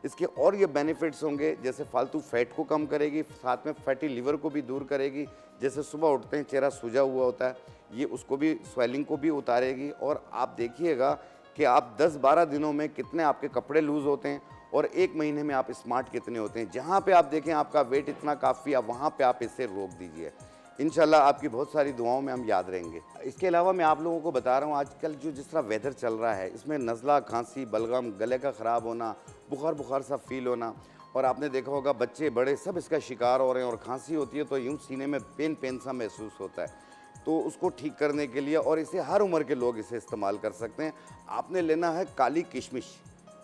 [SPEAKER 5] इसके और ये बेनिफिट्स होंगे, जैसे फालतू फैट को कम करेगी, साथ में फैटी लिवर को भी दूर करेगी। जैसे सुबह उठते हैं चेहरा सूजा हुआ होता है, ये उसको भी, स्वेलिंग को भी उतारेगी। और आप देखिएगा कि आप 10-12 दिनों में कितने आपके कपड़े लूज़ होते हैं और 1 महीने में आप स्मार्ट कितने होते हैं। जहाँ पे आप देखें आपका वेट इतना काफ़ी है, वहाँ पे आप इसे रोक दीजिए। इंशाल्लाह आपकी बहुत सारी दुआओं में हम याद रहेंगे। इसके अलावा मैं आप लोगों को बता रहा हूँ, आजकल जो जिस तरह वेदर चल रहा है, इसमें नज़ला, खांसी, बलगम, गले का ख़राब होना, बुखार सा फील होना, और आपने देखा होगा बच्चे बड़े सब इसका शिकार हो रहे हैं। और खांसी होती है तो यूँ सीने में पेन सा महसूस होता है। तो उसको ठीक करने के लिए, और इसे हर उम्र के लोग इसे इस्तेमाल कर सकते हैं। आपने लेना है काली किशमिश।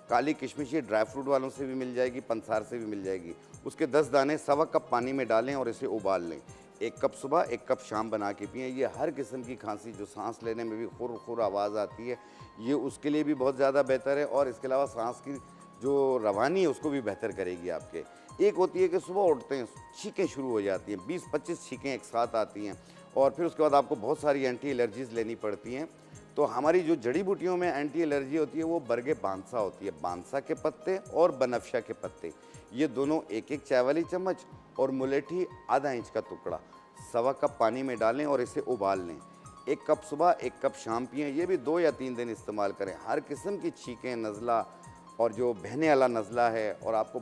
[SPEAKER 5] काली किशमिश ये ड्राई फ्रूट वालों से भी मिल जाएगी, पंसार से भी मिल जाएगी। उसके 10 दाने 1.25 कप पानी में डालें और इसे उबाल लें। 1 कप सुबह, 1 कप शाम बना के पिएं। ये हर किस्म की खांसी, जो सांस लेने में भी खुर खुर आवाज़ आती है, ये उसके लिए भी बहुत ज़्यादा बेहतर है। और इसके अलावा सांस की जो रवानी है उसको भी बेहतर करेगी आपके। एक होती है कि सुबह उठते हैं छींकें शुरू हो जाती हैं, 20-25 छींकें एक साथ आती हैं, और फिर उसके बाद आपको बहुत सारी एंटी एलर्जीज़ लेनी पड़ती हैं। तो हमारी जो जड़ी बूटियों में एंटी एलर्जी होती है वो बरगे बांसा होती है। बांसा के पत्ते और बनफशा के पत्ते, ये दोनों 1-1 चाय वाली चम्मच, और मुलेठी आधा इंच का टुकड़ा 1.25 कप पानी में डालें और इसे उबाल लें। 1 कप सुबह, 1 कप शाम पिएं। ये भी 2 या 3 दिन इस्तेमाल करें। हर किस्म की छींकें, नज़ला और जो बहने वाला नज़ला है और आपको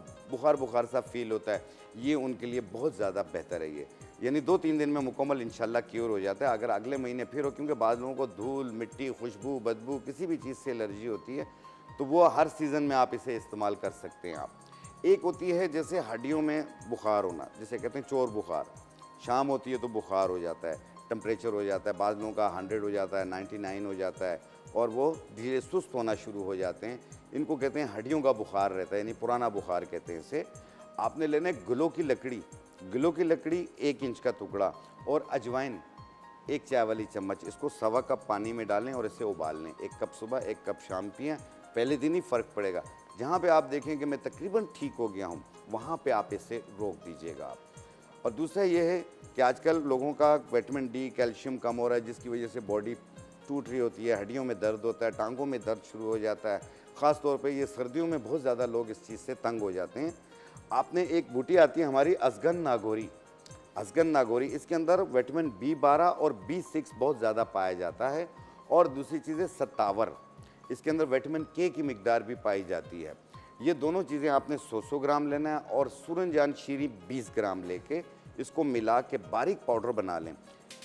[SPEAKER 5] बुखार सा फील होता है, ये उनके लिए बहुत ज़्यादा बेहतर है। ये यानी 2-3 दिन में मुकम्मल इंशाल्लाह क्योर हो जाता है। अगर अगले महीने फिर हो, क्योंकि बाद लोगों को धूल, मिट्टी, खुशबू, बदबू, किसी भी चीज़ से एलर्जी होती है, तो वो हर सीज़न में आप इसे इस्तेमाल कर सकते हैं आप। एक होती है जैसे हड्डियों में बुखार होना, जिसे कहते हैं चोर बुखार। शाम होती है तो बुखार हो जाता है, टेम्परेचर हो जाता है, बाद लोगों का 100 हो जाता है, 99 हो जाता है, और वो धीरे सुस्त होना शुरू हो जाते हैं। इनको कहते हैं हड्डियों का बुखार रहता है, यानी पुराना बुखार कहते हैं इसे। आपने लेना है गिलों की लकड़ी। गिलों की लकड़ी 1 इंच का टुकड़ा, और अजवाइन 1 चाय वाली चम्मच। इसको 1.25 कप पानी में डालें और इसे उबाल लें। 1 कप सुबह, 1 कप शाम पिएं। पहले दिन ही फ़र्क पड़ेगा। जहाँ पे आप देखें कि मैं तकरीबन ठीक हो गया हूँ, वहाँ पे आप इसे रोक दीजिएगा आप। और दूसरा ये है कि आजकल लोगों का विटामिन डी, कैल्शियम कम हो रहा है, जिसकी वजह से बॉडी टूट रही होती है, हड्डियों में दर्द होता है, टांगों में दर्द शुरू हो जाता है। ख़ास तौर पे ये सर्दियों में बहुत ज़्यादा लोग इस चीज़ से तंग हो जाते हैं। आपने एक बूटी आती है हमारी अजगन नागौरी। अजगन नागौरी, इसके अंदर विटामिन B12 और B6 बहुत ज़्यादा पाया जाता है। और दूसरी चीज़ है सत्तावर, इसके अंदर विटामिन K की मिकदार भी पाई जाती है। ये दोनों चीज़ें आपने 100 ग्राम लेना है, और सूरजजान शीरी 20 ग्राम लेके इसको मिला के बारीक पाउडर बना लें।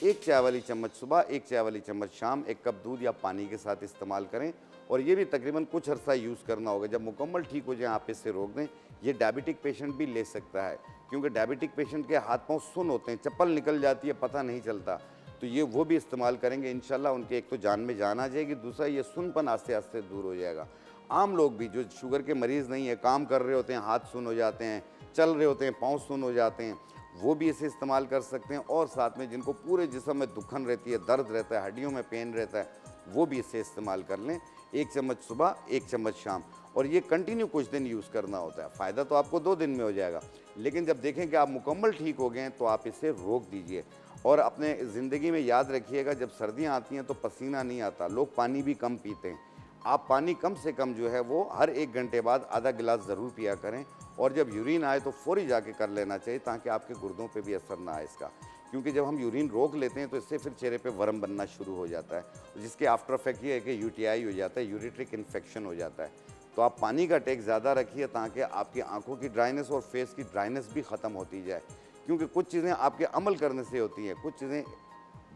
[SPEAKER 5] 1 चाय वाली चम्मच सुबह, 1 चाय वाली चम्मच शाम, 1 कप दूध या पानी के साथ इस्तेमाल करें। और ये भी तकरीबन कुछ अर्सा यूज़ करना होगा। जब मुकम्मल ठीक हो जाए आप इसे रोक दें। ये डायबिटिक पेशेंट भी ले सकता है, क्योंकि डायबिटिक पेशेंट के हाथ पांव सुन्न होते हैं, चप्पल निकल जाती है, पता नहीं चलता। तो ये वो भी इस्तेमाल करेंगे, इंशाल्लाह उनके एक तो जान में जान आ जाएगी, दूसरा ये सुनपन आस्ते आस्ते दूर हो जाएगा। आम लोग भी जो शुगर के मरीज़ नहीं है, काम कर रहे होते हैं, हाथ सुन्न हो जाते हैं, चल रहे होते हैं, पाँव सुन्न हो जाते हैं, वो भी इसे इस्तेमाल कर सकते हैं। और साथ में जिनको पूरे जिस्म में दुखन रहती है, दर्द रहता है, हड्डियों में पेन रहता है, वो भी इसे इस्तेमाल कर लें। 1 चम्मच सुबह, 1 चम्मच शाम, और ये कंटिन्यू कुछ दिन यूज़ करना होता है। फ़ायदा तो आपको 2 दिन में हो जाएगा, लेकिन जब देखें कि आप मुकम्मल ठीक हो गए हैं तो आप इसे रोक दीजिए। और अपने ज़िंदगी में याद रखिएगा, जब सर्दियाँ आती हैं तो पसीना नहीं आता, लोग पानी भी कम पीते हैं। आप पानी कम से कम जो है वो हर 1 घंटे बाद आधा गिलास ज़रूर पिया करें। और जब यूरिन आए तो फौरी जाके कर लेना चाहिए, ताकि आपके गुर्दों पे भी असर ना आए इसका। क्योंकि जब हम यूरिन रोक लेते हैं तो इससे फिर चेहरे पे वर्म बनना शुरू हो जाता है, जिसके आफ्टर इफेक्ट ये है कि UTI हो जाता है, यूरिट्रिक इन्फेक्शन हो जाता है। तो आप पानी का टेक ज़्यादा रखिए, ताकि आपकी आंखों की ड्राइनेस और फेस की ड्राइनेस भी ख़त्म होती जाए। क्योंकि कुछ चीज़ें आपके अमल करने से होती हैं, कुछ चीज़ें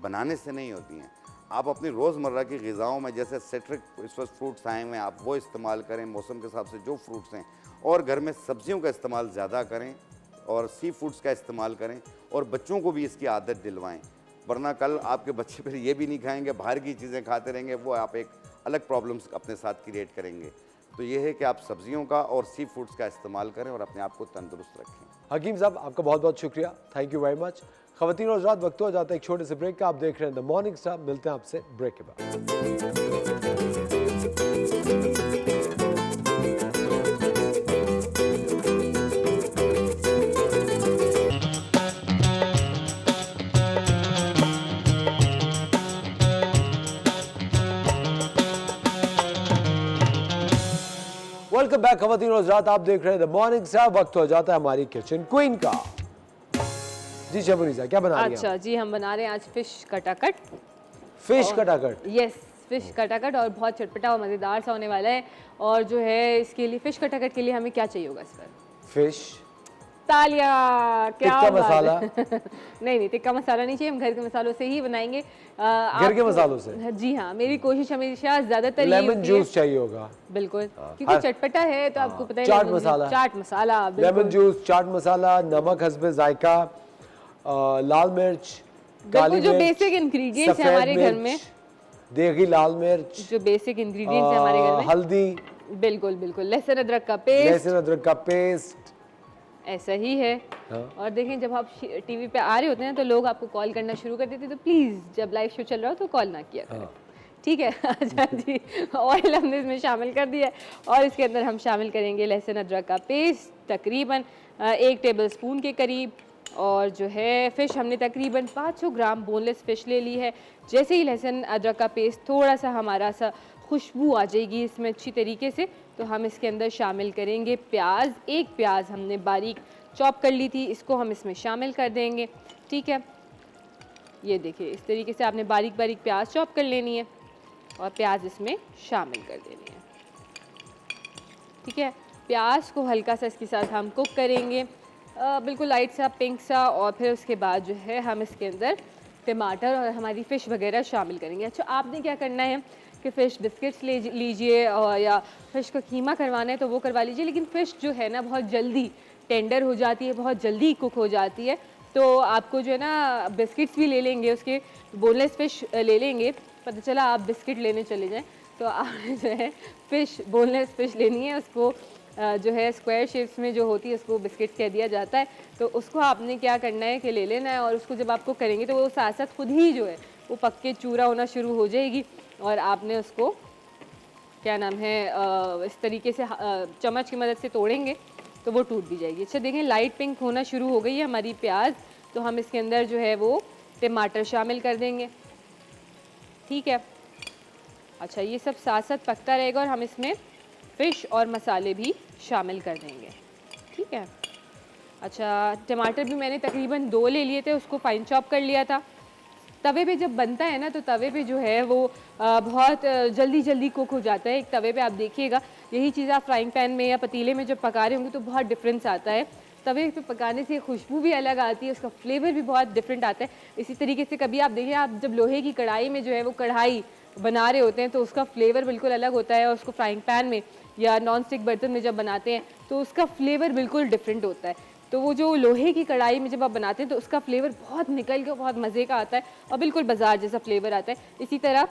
[SPEAKER 5] बनाने से नहीं होती हैं। आप अपनी रोज़मर्रा की ग़िज़ाओं में जैसे सिट्रिक इस वक्त फ्रूट्स आए हुए हैं, आप वो इस्तेमाल करें, मौसम के हिसाब से जो फ्रूट्स हैं। और घर में सब्जियों का इस्तेमाल ज़्यादा करें, और सी फूड्स का इस्तेमाल करें, और बच्चों को भी इसकी आदत दिलवाएं। वरना कल आपके बच्चे फिर ये भी नहीं खाएंगे, बाहर की चीज़ें खाते रहेंगे, वो आप एक अलग प्रॉब्लम्स अपने साथ क्रिएट करेंगे। तो ये है कि आप सब्जियों का और सी फूड्स का इस्तेमाल करें और अपने आप को तंदुरुस्त रखें।
[SPEAKER 1] हकीम साहब, आपका बहुत बहुत शुक्रिया, थैंक यू वेरी मच। ख़वातीन और हज़रात, वक्त हो जाता है एक छोटे से ब्रेक का। आप देख रहे हैं द मॉर्निंग स्टार, मिलते हैं आपसे ब्रेक के बाद। वेलकम बैक ख़वातीन और हज़रात, आप देख रहे हैं द मॉर्निंग स्टार। वक्त हो जाता है हमारी किचन क्वीन का। जी शबरीजा, क्या बना रही हैं
[SPEAKER 2] अच्छा जी, हम बना रहे हैं आज फिश कटाकट।
[SPEAKER 1] फिश कटाकट।
[SPEAKER 2] यस, फिश कटाकट, और बहुत चटपटा और मज़ेदार सा होने वाला है। और जो है इसके लिए, फिश कटाकट के लिए हमें क्या चाहिए होगा इस पर?
[SPEAKER 1] फिश,
[SPEAKER 2] तालिया, क्या
[SPEAKER 1] टिक्का
[SPEAKER 2] बात
[SPEAKER 1] मसाला।
[SPEAKER 2] है। नहीं, टिक्का मसाला नहीं चाहिए, हम घर के मसालों से ही बनाएंगे।
[SPEAKER 1] घर के मसालों से?
[SPEAKER 2] जी हाँ, मेरी कोशिश हमेशा ज्यादातर ये
[SPEAKER 1] लेमन
[SPEAKER 2] होती है।
[SPEAKER 1] जूस चाहिए होगा।
[SPEAKER 2] बिल्कुल, क्योंकि चटपटा है तो आपको पता है।
[SPEAKER 1] चाट
[SPEAKER 2] lemon juice,
[SPEAKER 1] मसाला।
[SPEAKER 2] चाट मसाला,
[SPEAKER 1] लेमन
[SPEAKER 2] बिल्कुल
[SPEAKER 1] जूस, चाट मसाला, नमक हस्बे जायका, लाल मिर्च, काली
[SPEAKER 2] बिल्कुल, जो
[SPEAKER 1] मिर्च,
[SPEAKER 2] बेसिक इंग्रेडिएंट्स है
[SPEAKER 1] सफेद
[SPEAKER 2] हमारे घर
[SPEAKER 1] मिर्च,
[SPEAKER 2] में,
[SPEAKER 1] देगी लाल मिर्च,
[SPEAKER 2] जो बेसिक इंग्रेडिएंट्स है हमारे घर में।
[SPEAKER 1] हल्दी,
[SPEAKER 2] बिल्कुल बिल्कुल, लहसुन अदरक का पेस्ट,
[SPEAKER 1] लहसुन अदरक का पेस्ट।
[SPEAKER 2] ऐसा ही है। और देखें, जब आप टीवी पे आ रहे होते हैं तो लोग आपको कॉल करना शुरू कर देते हैं, तो प्लीज़ जब लाइव शो चल रहा हो तो कॉल ना किया करें, ठीक है। अच्छा जी, ऑयल हमने इसमें शामिल कर दिया है और इसके अंदर हम शामिल करेंगे लहसुन अदरक का पेस्ट, तकरीबन 1 टेबलस्पून के करीब। और जो है फ़िश हमने तकरीबन 500 ग्राम बोनलेस फ़िश ले ली है। जैसे ही लहसुन अदरक का पेस्ट थोड़ा सा हमारा सा खुशबू आ जाएगी इसमें अच्छी तरीके से, तो हम इसके अंदर शामिल करेंगे प्याज। 1 प्याज हमने बारीक चॉप कर ली थी, इसको हम इसमें शामिल कर देंगे, ठीक है। ये देखिए, इस तरीके से आपने बारीक बारीक प्याज चॉप कर लेनी है और प्याज इसमें शामिल कर देनी है, ठीक है। प्याज को हल्का सा इसके साथ हम कुक करेंगे, बिल्कुल लाइट सा पिंक सा, और फिर उसके बाद जो है हम इसके अंदर टमाटर और हमारी फ़िश वगैरह शामिल करेंगे। अच्छा, आपने क्या करना है कि फ़िश बिस्किट्स ले लीजिए, और या फ़िश का कीमा करवाना है तो वो करवा लीजिए, लेकिन फ़िश जो है ना बहुत जल्दी टेंडर हो जाती है, बहुत जल्दी कुक हो जाती है। तो आपको जो है ना बिस्किट्स भी ले लेंगे, उसके बोनलेस फ़िश ले लेंगे। पता चला आप बिस्किट लेने चले जाएँ, तो आपने जो है फ़िश, बोनलेस फ़िश लेनी है, उसको जो है स्क्वायर शेप्स में जो होती है उसको बिस्किट्स कह दिया जाता है। तो उसको आपने क्या करना है कि ले लेना है, और उसको जब आपको करेंगे तो वो साथ साथ खुद ही जो है वो पक के चूरा होना शुरू हो जाएगी, और आपने उसको क्या नाम है इस तरीके से चम्मच की मदद से तोड़ेंगे तो वो टूट भी जाएगी। अच्छा देखें, लाइट पिंक होना शुरू हो गई है हमारी प्याज, तो हम इसके अंदर जो है वो टमाटर शामिल कर देंगे, ठीक है। अच्छा, ये सब साथ साथ पकता रहेगा और हम इसमें फ़िश और मसाले भी शामिल कर देंगे, ठीक है। अच्छा, टमाटर भी मैंने तकरीबन 2 ले लिए थे, उसको फाइन चॉप कर लिया था। तवे पे जब बनता है ना, तो तवे पे जो है वो बहुत जल्दी जल्दी कुक हो जाता है। एक तवे पे आप देखिएगा, यही चीज़ आप फ्राइंग पैन में या पतीले में जब पका रहे होंगे तो बहुत डिफरेंस आता है। तवे पे पकाने से खुशबू भी अलग आती है, उसका फ्लेवर भी बहुत डिफरेंट आता है। इसी तरीके से कभी आप देखिए, आप जब लोहे की कढ़ाई में जो है वो कढ़ाई बना रहे होते हैं तो उसका फ्लेवर बिल्कुल अलग होता है, और उसको फ्राइंग पैन में या नॉन स्टिक बर्तन में जब बनाते हैं तो उसका फ्लेवर बिल्कुल डिफरेंट होता है। तो वो जो लोहे की कढ़ाई में जब आप बनाते हैं तो उसका फ्लेवर बहुत निकल के बहुत मज़े का आता है और बिल्कुल बाजार जैसा फ्लेवर आता है। इसी तरह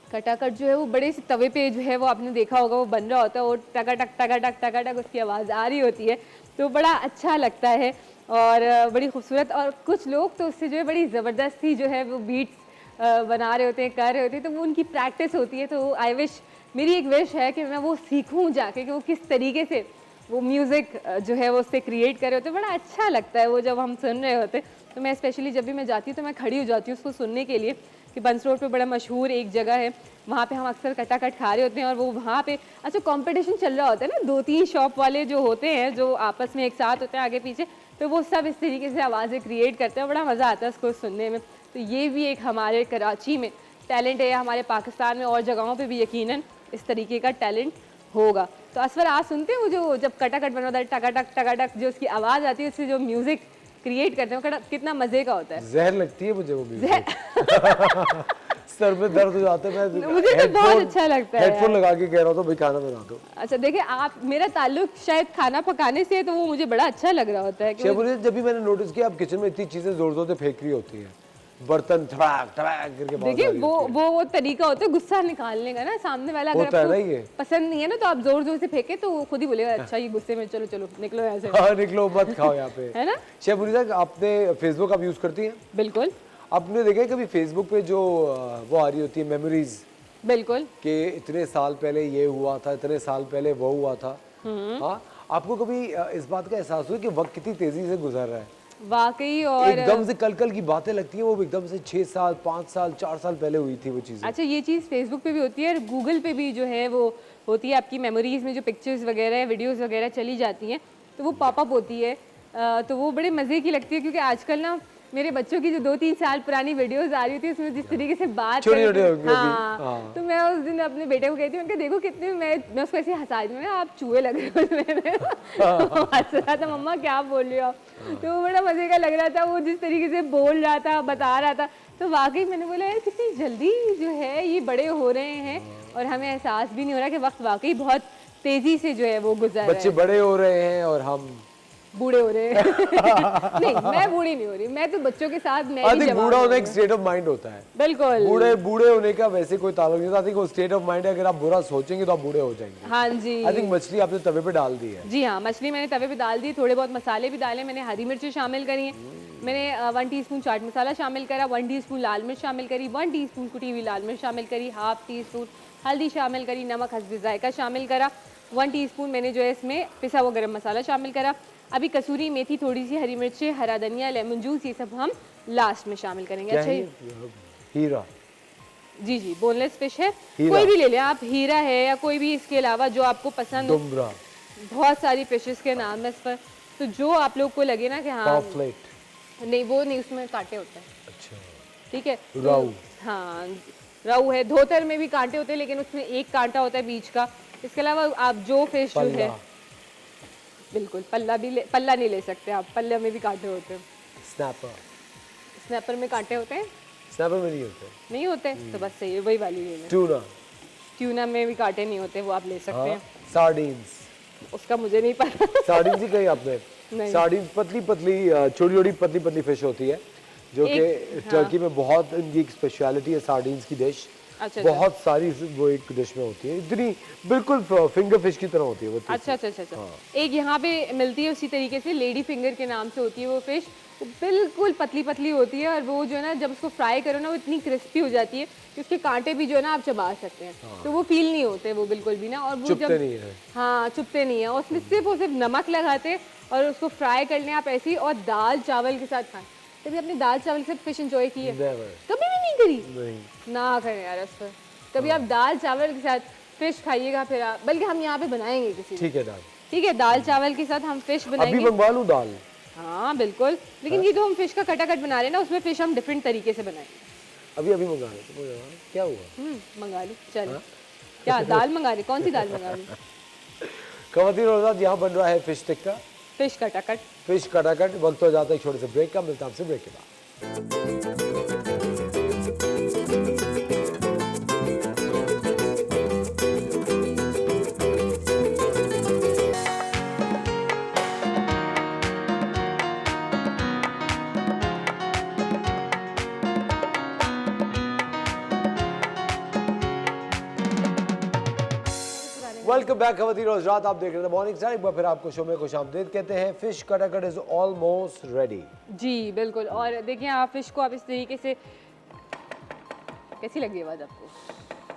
[SPEAKER 2] कटाकट जो है वो बड़े से तवे पे जो है वो आपने देखा होगा वो बन रहा होता है, और टका टक उसकी आवाज़ आ रही होती है, तो बड़ा अच्छा लगता है और बड़ी खूबसूरत। और कुछ लोग तो उससे जो है बड़ी ज़बरदस्ती जो है वो बीट्स बना रहे होते हैं, कर रहे होते हैं, तो वो उनकी प्रैक्टिस होती है। तो आई विश, मेरी एक विश है कि मैं वो सीखूं जाके कि वो किस तरीके से वो म्यूज़िक जो है वो उससे क्रिएट कर रहे होते हैं। बड़ा अच्छा लगता है वो जब हम सुन रहे होते हैं। तो मैं स्पेशली जब भी मैं जाती हूँ तो मैं खड़ी हो जाती हूँ उसको सुनने के लिए, कि बंस रोड पे बड़ा मशहूर एक जगह है, वहाँ पे हम अक्सर कटाकट खा रहे होते हैं, और वो वहाँ पे अच्छा कंपटीशन चल रहा होता है ना, 2-3 शॉप वाले जो होते हैं जो आपस में एक साथ होते हैं आगे पीछे, तो वो सब इस तरीके से आवाज़ें क्रिएट करते हैं, बड़ा मज़ा आता है उसको सुनने में। तो ये भी एक हमारे कराची में टैलेंट है, हमारे पाकिस्तान में और जगहों पर भी यकीनन इस तरीके का टैलेंट होगा। तो असफर, आप सुनते हैं वो जो जब कटाकट बना होता है, टका टक जो उसकी आवाज़ आती है, उससे जो म्यूज़िक क्रिएट करते हैं कितना मज़े का होता है।
[SPEAKER 1] जहर लगती है मुझे वो म्यूजिक। सर में दर्द हो जाता है, मैं
[SPEAKER 2] मुझे तो बहुत अच्छा लगता है।
[SPEAKER 1] हेडफोन लगा के कह रहा था भाई खाना बना दो।
[SPEAKER 2] अच्छा देखिए, आप, मेरा ताल्लुक शायद खाना पकाने से है, तो वो मुझे बड़ा अच्छा लग रहा होता है कि
[SPEAKER 1] जब भी मैंने नोटिस किया आप किचन में इतनी चीजें जोर जोर से फेंक रही होती हैं, बर्तन ठड़ाक ठड़ाक करके आवाज आ
[SPEAKER 2] देखिए
[SPEAKER 1] रही होती
[SPEAKER 2] वो तरीका होता है गुस्सा निकालने का ना, सामने वाला अगर
[SPEAKER 1] होता है ना ये।
[SPEAKER 2] आपको पसंद नहीं है ना तो आप जोर जोर से फेंके तो वो खुद ही बोलेगा अच्छा ये गुस्से में, चलो चलो निकलो ऐसे,
[SPEAKER 1] है। हाँ, निकलो मत खाओ यहाँ पे।
[SPEAKER 2] है ना।
[SPEAKER 1] शेफ मुनीसा, आपने फेसबुक आप यूज करती हैं?
[SPEAKER 2] बिल्कुल
[SPEAKER 1] आपने देखा है कभी फेसबुक पे जो वो आ रही होती है मेमोरीज
[SPEAKER 2] बिल्कुल।
[SPEAKER 1] कि इतने साल पहले ये हुआ था, इतने साल पहले वो हुआ था? हाँ, आपको कभी इस बात का एहसास हुआ कि वक्त कितनी तेजी से गुजर रहा है?
[SPEAKER 2] वाकई। और
[SPEAKER 1] एकदम से कल कल की बातें लगती हैं, वो एकदम से 6 साल 5 साल 4 साल पहले हुई थी वो चीज़ें।
[SPEAKER 2] अच्छा, ये चीज़ फेसबुक पे भी होती है और गूगल पे भी जो है वो होती है, आपकी मेमोरीज में जो पिक्चर्स वगैरह वीडियोस वगैरह चली जाती हैं तो वो पॉपअप होती है। तो वो बड़े मज़े की लगती है क्योंकि आजकल ना मेरे बच्चों की जो 2-3 साल पुरानी वीडियोस आ रही होती है उसमें जिस तरीके से बात
[SPEAKER 1] छोटी
[SPEAKER 2] करते
[SPEAKER 1] छोटी
[SPEAKER 2] हैं,
[SPEAKER 1] होंगी अभी।
[SPEAKER 2] हाँ,
[SPEAKER 1] हाँ।
[SPEAKER 2] तो मैं उस दिन अपने बेटे को कहती हूँ कि देखो कितने मैं उसको ऐसे हंसा दी, आप चूहे लग रहे हो मेरे। वो हंस रहा था, मम्मा क्या बोल रही हो आप? तो वो बड़ा मजे का लग रहा था, वो जिस तरीके से बोल रहा था, बता रहा था। तो वाकई मैंने बोला यार कितनी जल्दी जो है ये बड़े हो रहे हैं और हमें एहसास भी नहीं हो रहा कि वक्त वाकई बहुत तेजी से जो है वो गुजर रहा है।
[SPEAKER 1] बच्चे बड़े हो रहे हैं और हम
[SPEAKER 2] बूढ़े हो रहे हैं। नहीं, मैं बूढ़ी नहीं हो रही, मैं तो बच्चों के साथ मैं भी
[SPEAKER 1] अधिक
[SPEAKER 2] जवान
[SPEAKER 1] बूढ़ा
[SPEAKER 2] हो
[SPEAKER 1] होना
[SPEAKER 2] रही
[SPEAKER 1] एक
[SPEAKER 2] हूँ।
[SPEAKER 1] स्टेट ऑफ माइंड होता है।
[SPEAKER 2] बिल्कुल।
[SPEAKER 1] बूढ़े होने का वैसे कोई ताल्लुक नहीं होता। आई थिंक वो स्टेट ऑफ माइंड है, अगर आप बुरा सोचेंगे तो आप बूढ़े हो जाएंगे।
[SPEAKER 2] हाँ जी।
[SPEAKER 1] आई थिंक मछली आपने तवे पे डाल दी है।
[SPEAKER 2] जी हाँ, मछली मैंने तवे पे डाल दी, थोड़े बहुत मसाले भी डाले, मैंने हरी मिर्ची शामिल करी हैं, मैंने 1 टीस्पून चाट मसाला शामिल करा, 1 टीस्पून लाल मिर्च शामिल करी, 1 टीस्पून कुटी हुई लाल मिर्च शामिल करी, हाफ टीस्पून हल्दी शामिल करी, नमक हस्बे जायका शामिल करा, 1 टीस्पून मैंने जो है इसमें पिसा हुआ गरम मसाला शामिल करा। अभी कसूरी मेथी, थोड़ी सी हरी मिर्चें, हरा धनिया, लेमन जूस, ये सब हम लास्ट में शामिल करेंगे।
[SPEAKER 1] क्या
[SPEAKER 2] अच्छा
[SPEAKER 1] है ये? हीरा।
[SPEAKER 2] जी जी, बोनलेस फिश है,
[SPEAKER 1] हीरा।
[SPEAKER 2] कोई भी ले लें आप, हीरा है या कोई भी इसके अलावा जो आपको पसंद हो।
[SPEAKER 1] डुमरा।
[SPEAKER 2] बहुत सारी फिशेस के नाम है इस पर, तो जो आप लोग को लगे ना कि हाँ,
[SPEAKER 1] पॉम्फ्रेट।
[SPEAKER 2] नहीं वो नहीं, उसमें कांटे होते हैं।
[SPEAKER 1] अच्छा।
[SPEAKER 2] ठीक है।
[SPEAKER 1] राऊ।
[SPEAKER 2] हाँ, राऊ है, धोतर में भी कांटे होते हैं लेकिन उसमें एक कांटा होता है बीच का। इसके अलावा आप जो फिश जो है, बिल्कुल पल्ला नहीं ले सकते आप, पल्ले में भी कांटे होते हैं।
[SPEAKER 1] स्नैपर।
[SPEAKER 2] स्नैपर में कांटे होते हैं?
[SPEAKER 1] स्नैपर में नहीं होते।
[SPEAKER 2] नहीं होते, तो बस सही है, वही वाली ले लें।
[SPEAKER 1] ट्यूना।
[SPEAKER 2] ट्यूना में भी कांटे नहीं होते, वो आप ले सकते हैं।
[SPEAKER 1] सार्डिन्स।
[SPEAKER 2] उसका मुझे नहीं पता।
[SPEAKER 1] सार्डिन्स ही कही आपने?
[SPEAKER 2] नहीं।
[SPEAKER 1] सार्डिन्स पतली पतली छोटी छोटी पतली पतली फिश होती है जो कि टर्की में बहुत इनकी एक स्पेशलिटी है। सार्डिन्स की डिश
[SPEAKER 2] अच्छा,
[SPEAKER 1] बहुत सारी वो एक डिश में होती है, इतनी बिल्कुल फिंगर फिश की तरह होती है वो।
[SPEAKER 2] अच्छा अच्छा अच्छा अच्छा। एक यहाँ पे मिलती है उसी तरीके से, लेडी फिंगर के नाम से होती है वो फिश, वो बिल्कुल पतली पतली होती है और वो जो है ना जब उसको फ्राई करो ना वो इतनी क्रिस्पी हो जाती है कि उसके कांटे भी जो है ना आप चबा सकते हैं। तो वो फील नहीं होते वो बिल्कुल भी ना, और वो
[SPEAKER 1] चुभते
[SPEAKER 2] जब
[SPEAKER 1] नहीं है।
[SPEAKER 2] हाँ चुभते नहीं है, उसमें सिर्फ और सिर्फ नमक लगाते और उसको फ्राई कर लें आप ऐसे ही, और दाल चावल के साथ खाएं। कभी आपने दाल चावल के साथ फिश एंजॉय की है?
[SPEAKER 1] Never।
[SPEAKER 2] कभी भी नहीं करी?
[SPEAKER 1] नहीं।
[SPEAKER 2] ना करें यार उस पर, कभी आप दाल चावल के साथ फिश खाइएगा फिर आप, बल्कि हम यहाँ पे बनाएंगे किसी दिन।
[SPEAKER 1] ठीक है दाल।
[SPEAKER 2] ठीक है, दाल चावल के साथ हम फिश
[SPEAKER 1] अभी
[SPEAKER 2] बनाएंगे।
[SPEAKER 1] मंगवा लूं दाल?
[SPEAKER 2] हाँ बिल्कुल, लेकिन ये तो हम फिश का कटाकट बना रहे हैं ना, उसमें फिश हम डिफरेंट तरीके से बनाएंगे।
[SPEAKER 1] अभी मंगा रहे तो क्या हुआ?
[SPEAKER 2] मंगा ली, चलो। क्या दाल मंगा रही? कौन सी दाल मंगा रही?
[SPEAKER 1] खवातीन और हज़रात, यहाँ बन रहा है फिश टिक्का,
[SPEAKER 2] फिश कटाकट।
[SPEAKER 1] फिश कटाकट। वक्त हो जाता है एक छोटे से ब्रेक का, मिलता है आपसे ब्रेक के बाद। वेलकम बैक खवातीन और हज़रात, आप देख रहे थे मॉर्निंग स्टार। एक बार फिर आपको शो में खुशामदीद कहते हैं। Fish katakat is almost ready.
[SPEAKER 2] जी बिल्कुल, और देखिए आप फिश को आप इस तरीके से, कैसी लग रही है आवाज़ आपको?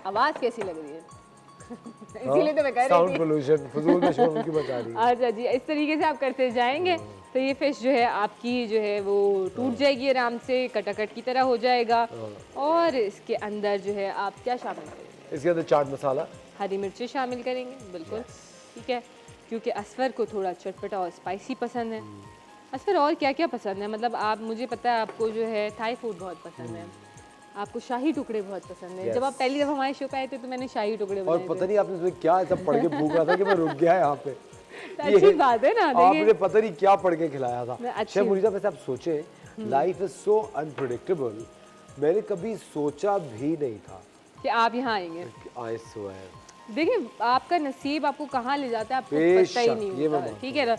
[SPEAKER 2] आवाज़ कैसी लग रही है? इसीलिए तो मैं कह रही
[SPEAKER 1] साउंड
[SPEAKER 2] थी।
[SPEAKER 1] पोल्यूशन फजूल में शोर की मचा रही है।
[SPEAKER 2] अच्छा जी, इस तरीके से आप करते जाएंगे तो ये फिश जो है आपकी जो है वो टूट जाएगी आराम से, कटाकट की तरह हो जाएगा। और इसके अंदर जो है आप क्या शामिल करेंगे?
[SPEAKER 1] इसके अंदर चाट मसाला,
[SPEAKER 2] हरी मिर्ची शामिल करेंगे, बिल्कुल ठीक है, क्योंकि असफर को थोड़ा चटपटा और स्पाइसी पसंद है। असफर और क्या क्या पसंद है? मतलब आप, मुझे पता है आपको जो है थाई फूड बहुत पसंद है, आपको शाही टुकड़े बहुत पसंद है। जब आप पहली दफ़ा हमारे शो पे आए थे तो मैंने शाही टुकड़े
[SPEAKER 1] और
[SPEAKER 2] बनाए
[SPEAKER 1] पता नहीं आपने इसमें क्या ऐसा पढ़ के भूख रहा था कि मैं रुक गया यहाँ पे।
[SPEAKER 2] थे। अच्छी बात है ना,
[SPEAKER 1] आपने
[SPEAKER 2] देखिए
[SPEAKER 1] पता नहीं क्या पढ़ के खिलाया था।
[SPEAKER 2] अच्छी-
[SPEAKER 1] शेफ मुनीसा, वैसे आप सोचे लाइफ इज सो अनप्रेडिक्टेबल, मैंने कभी सोचा भी नहीं था
[SPEAKER 2] कि आप यहाँ आएंगे।
[SPEAKER 1] I swear.
[SPEAKER 2] देखिए आपका नसीब आपको कहाँ ले जाता है आपको
[SPEAKER 1] बेशक,
[SPEAKER 2] पता ही नहीं
[SPEAKER 1] ये मैं
[SPEAKER 2] होता,
[SPEAKER 1] मानता
[SPEAKER 2] ठीक है ना।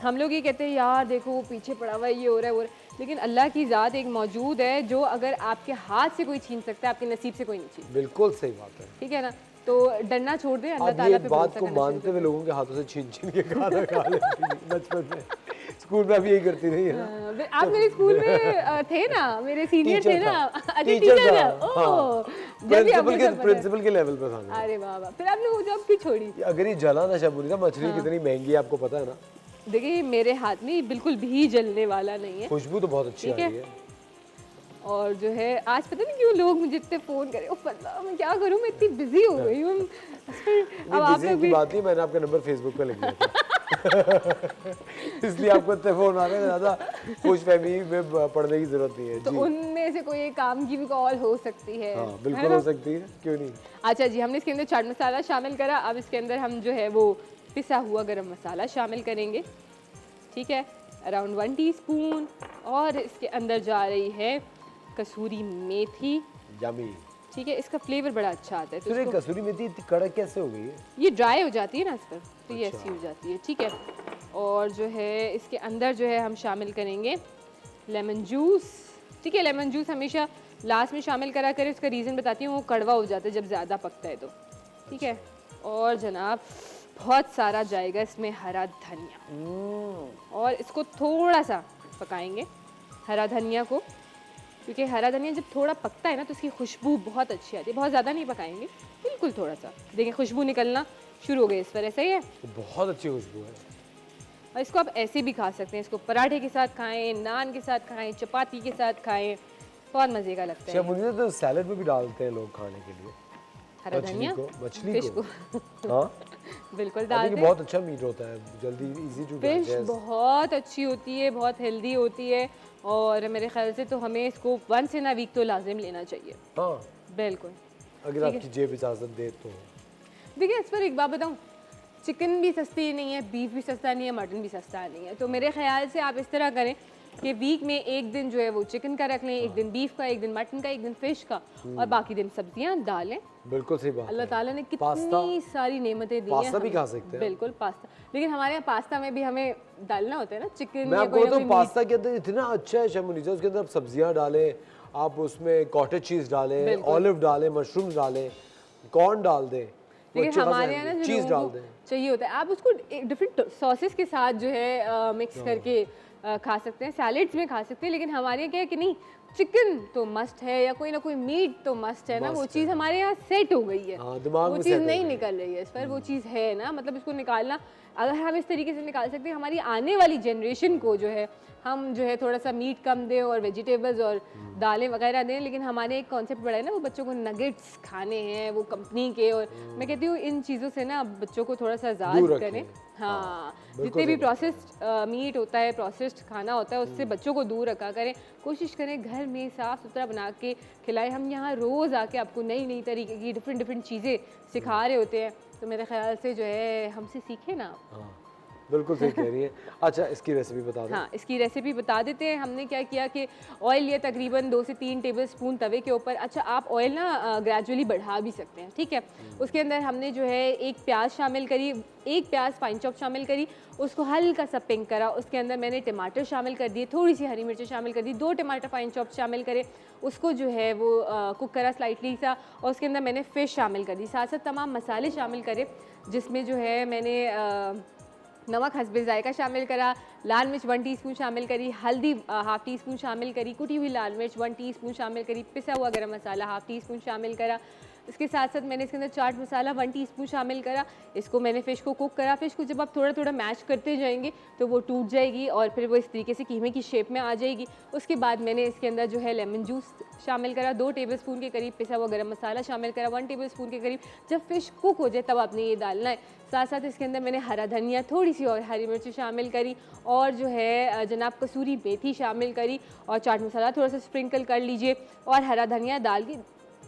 [SPEAKER 2] हम लोग ये कहते हैं यार देखो वो पीछे पड़ा हुआ है, ये हो रहा है वो हो रहा है, लेकिन अल्लाह की ज़ात एक मौजूद है जो अगर आपके हाथ से कोई छीन सकता है, आपके नसीब से कोई नहीं छीन।
[SPEAKER 1] बिल्कुल सही बात है।
[SPEAKER 2] ठीक है ना, तो डरना छोड़ दें, अल्लाह
[SPEAKER 1] आप
[SPEAKER 2] ताला
[SPEAKER 1] ये
[SPEAKER 2] पे
[SPEAKER 1] बात
[SPEAKER 2] भरोसा
[SPEAKER 1] को
[SPEAKER 2] करना शुरू
[SPEAKER 1] मानते हुए लोगों के हाथों से छीन छीन के खाना खा लेती थी बचपन में, स्कूल में भी यही करती रही है ना।
[SPEAKER 2] करें। आप मेरे स्कूल में थे ना, मेरे सीनियर थे
[SPEAKER 1] टीचर
[SPEAKER 2] ना।
[SPEAKER 1] था,
[SPEAKER 2] अच्छा
[SPEAKER 1] टीचर
[SPEAKER 2] टीचर
[SPEAKER 1] था,
[SPEAKER 2] है, ओह जब भी आपको सब पता है।
[SPEAKER 1] प्रिंसिपल के लेवल पे था मैं।
[SPEAKER 2] अरे वाह वाह, फिर आपने वो जॉब क्यों छोड़ी?
[SPEAKER 1] अगर ये जला ना शबूरी था, मछली कितनी महंगी है आपको पता है ना।
[SPEAKER 2] देखिए मेरे हाथ में बिल्कुल भी जलने वाला नहीं है,
[SPEAKER 1] खुशबू तो बहुत अच्छी आ
[SPEAKER 2] ठीक है।
[SPEAKER 1] रही है।
[SPEAKER 2] और जो है आज पता नहीं क्यों लोग मुझे इतने फ़ोन करे, उफ अल्लाह मैं क्या करूँ, मैं इतनी बिजी हो गई हूँ। अब आप
[SPEAKER 1] बिजी
[SPEAKER 2] लोग
[SPEAKER 1] की
[SPEAKER 2] भी
[SPEAKER 1] बात नहीं, मैंने आपका नंबर फेसबुक पे लिख दिया था इसलिए आपको इतने फोन आ रहे हैं, ज़्यादा खुशफहमी में पड़ने की जरूरत नहीं है
[SPEAKER 2] तो
[SPEAKER 1] जी।
[SPEAKER 2] उनमें से कोई एक काम की भी कॉल हो सकती है।
[SPEAKER 1] हाँ
[SPEAKER 2] है
[SPEAKER 1] बिल्कुल
[SPEAKER 2] ना?
[SPEAKER 1] हो सकती है, क्यों नहीं।
[SPEAKER 2] अच्छा जी, हमने इसके अंदर चाट मसाला शामिल करा, अब इसके अंदर हम जो है वो पिसा हुआ गरम मसाला शामिल करेंगे। ठीक है, अराउंड 1 टीस्पून, और इसके अंदर जा रही है कसूरी मेथी।
[SPEAKER 1] यमी।
[SPEAKER 2] ठीक है, इसका फ्लेवर बड़ा अच्छा आता है, तो
[SPEAKER 1] फिर
[SPEAKER 2] इसको
[SPEAKER 1] कसूरी मेथी इतनी कड़क कैसे हो गई है?
[SPEAKER 2] ये ड्राई हो जाती है ना इस पर, तो ये
[SPEAKER 1] अच्छा।
[SPEAKER 2] ऐसी हो जाती है। ठीक है, और जो है इसके अंदर जो है हम शामिल करेंगे लेमन जूस। ठीक है, लेमन जूस हमेशा लास्ट में शामिल करा करें, उसका रीज़न बताती हूँ, वो कड़वा हो जाता है जब ज़्यादा पकता है तो। ठीक है, और जनाब बहुत सारा जाएगा इसमें हरा धनिया, और इसको थोड़ा सा पकाएंगे हरा धनिया को, क्योंकि हरा धनिया जब थोड़ा पकता है ना तो उसकी खुशबू बहुत अच्छी आती है। बहुत ज़्यादा नहीं पकाएंगे, बिल्कुल थोड़ा सा। देखिए खुशबू निकलना शुरू हो गई इस पर, ऐसा ही है।
[SPEAKER 1] बहुत अच्छी खुशबू है।
[SPEAKER 2] और इसको आप ऐसे भी खा सकते हैं, इसको पराठे के साथ खाएं, नान के साथ खाएं, चपाती के साथ खाएं, बहुत मज़े का लगता है।
[SPEAKER 1] मुझे तो सैलेड में भी डालते हैं लोग खाने के लिए
[SPEAKER 2] हरा धनिया
[SPEAKER 1] मछली
[SPEAKER 2] फिश
[SPEAKER 1] को।
[SPEAKER 2] को
[SPEAKER 1] हाँ
[SPEAKER 2] बिल्कुल
[SPEAKER 1] देखिए
[SPEAKER 2] डालते हैं।
[SPEAKER 1] बहुत अच्छा मीट होता है, जल्दी इजी टू
[SPEAKER 2] फिश
[SPEAKER 1] डाइजेस्ट।
[SPEAKER 2] बहुत अच्छी होती है, बहुत हेल्दी होती है, और मेरे ख्याल से तो हमें इसको 1 इन अ वीक तो लाजिम लेना चाहिए।
[SPEAKER 1] हाँ
[SPEAKER 2] बिल्कुल।
[SPEAKER 1] अगर आपकी जेब इजाजत दे तो।
[SPEAKER 2] देखिए इस पर एक बात बताऊँ, चिकन भी सस्ती नहीं है, बीफ भी सस्ता नहीं है, मटन भी सस्ता नहीं है, तो मेरे ख्याल से आप इस तरह करें कि वीक में एक दिन जो है वो चिकन का रख लें, एक दिन बीफ का, एक दिन मटन का, एक दिन फिश का, और बाकी दिन सब्जियां डालें।
[SPEAKER 1] बिल्कुल सही बात
[SPEAKER 2] अल्लाह
[SPEAKER 1] है।
[SPEAKER 2] ताला ने
[SPEAKER 1] पास्ता-
[SPEAKER 2] कितनी सारी नेमतें दी हैं।
[SPEAKER 1] पास्ता भी
[SPEAKER 2] हमें।
[SPEAKER 1] खा सकते हैं।
[SPEAKER 2] बिल्कुल पास्ता, लेकिन हमारे यहाँ पास्ता में भी हमें डालना होता है ना चिकन।
[SPEAKER 1] मैं आपको बताऊँ पास्ता के अंदर इतना अच्छा है शमुनीजा, उसके अंदर आप सब्जियां डालें, आप उसमें कॉटेज चीज़ डालें, ऑलिव डालें, मशरूम डालें, कॉर्न डाल दें,
[SPEAKER 2] लेकिन हमारे यहाँ ना जो
[SPEAKER 1] चीज़ डाल
[SPEAKER 2] लोगों
[SPEAKER 1] दें।
[SPEAKER 2] को चाहिए होता है, आप उसको डिफरेंट सॉसेस के साथ जो है मिक्स करके खा सकते हैं, सैलेड्स में खा सकते हैं, लेकिन हमारे यहाँ क्या है कि नहीं, चिकन तो मस्ट है या कोई ना कोई मीट तो मस्ट है ना, वो चीज़ हमारे यहाँ सेट हो गई है।
[SPEAKER 1] हाँ, दिमाग
[SPEAKER 2] वो
[SPEAKER 1] में
[SPEAKER 2] चीज़
[SPEAKER 1] set हो
[SPEAKER 2] नहीं
[SPEAKER 1] गई है।
[SPEAKER 2] निकल रही है इस पर, वो चीज़ है ना, मतलब इसको निकालना अगर हम इस तरीके से निकाल सकते हैं, हमारी आने वाली जनरेशन को जो है हम जो है थोड़ा सा मीट कम दें और वेजिटेबल्स और दालें वगैरह दें। लेकिन हमारे एक कॉन्सेप्ट बड़ा है ना, वो बच्चों को नगेट्स खाने हैं वो कंपनी के, और मैं कहती हूँ इन चीज़ों से ना बच्चों को थोड़ा सा
[SPEAKER 1] दूर
[SPEAKER 2] आज़ाद
[SPEAKER 1] रखें।
[SPEAKER 2] करें। हाँ,
[SPEAKER 1] बिल्कुल
[SPEAKER 2] जितने भी
[SPEAKER 1] सही बात
[SPEAKER 2] प्रोसेस्ड मीट होता है, प्रोसेस्ड खाना होता है, उससे बच्चों को दूर रखा करें। कोशिश करें घर में साफ़ सुथरा बना के खिलाएं। हम यहाँ रोज़ आके आपको नई नई तरीके की डिफरेंट चीज़ें सिखा रहे होते हैं, तो मेरे ख्याल से जो है हमसे सीखें ना।
[SPEAKER 1] हाँ बिल्कुल सही कह रही है। अच्छा इसकी रेसिपी बता दो।
[SPEAKER 2] हाँ, इसकी रेसिपी बता देते हैं। हमने क्या किया कि ऑयल लिया तकरीबन 2 से 3 टेबलस्पून तवे के ऊपर। अच्छा आप ऑयल ना ग्रेजुअली बढ़ा भी सकते हैं, ठीक है। उसके अंदर हमने जो है एक प्याज शामिल करी, एक प्याज फाइन चॉप शामिल करी, उसको हल्का सा पिंक करा। उसके अंदर मैंने टमाटर शामिल कर दिए, थोड़ी सी हरी मिर्च शामिल कर दी, 2 टमाटर फाइन चॉप शामिल करे, उसको जो है वो कुक करा स्लाइटली सा, और उसके अंदर मैंने फ़िश शामिल कर दी। साथ साथ तमाम मसाले शामिल करे, जिसमें जो है मैंने नमक हस्बे जायका शामिल करा, लाल मिर्च 1 टीस्पून शामिल करी, हल्दी हाफ़ टी स्पून शामिल करी, कुटी हुई लाल मिर्च 1 टीस्पून शामिल करी, पिसा हुआ गरम मसाला हाफ़ टी स्पून शामिल करा। इसके साथ साथ मैंने इसके अंदर चाट मसाला 1 टीस्पून शामिल करा। इसको मैंने फ़िश को कुक करा। फ़िश को जब आप थोड़ा थोड़ा मैश करते जाएंगे तो वो टूट जाएगी और फिर वो इस तरीके से कीमे की शेप में आ जाएगी। उसके बाद मैंने इसके अंदर जो है लेमन जूस शामिल करा, 2 टेबलस्पून के करीब पिसा हुआ गरम मसाला शामिल करा, 1 टेबलस्पून के करीब। जब फ़िश कुक हो जाए तब आपने ये डालना है। साथ साथ इसके अंदर मैंने हरा धनिया, थोड़ी सी और हरी मिर्च शामिल करी, और जो है जनाब कसूरी मेथी शामिल करी, और चाट मसाला थोड़ा सा स्प्रिंकल कर लीजिए, और हरा धनिया डाल के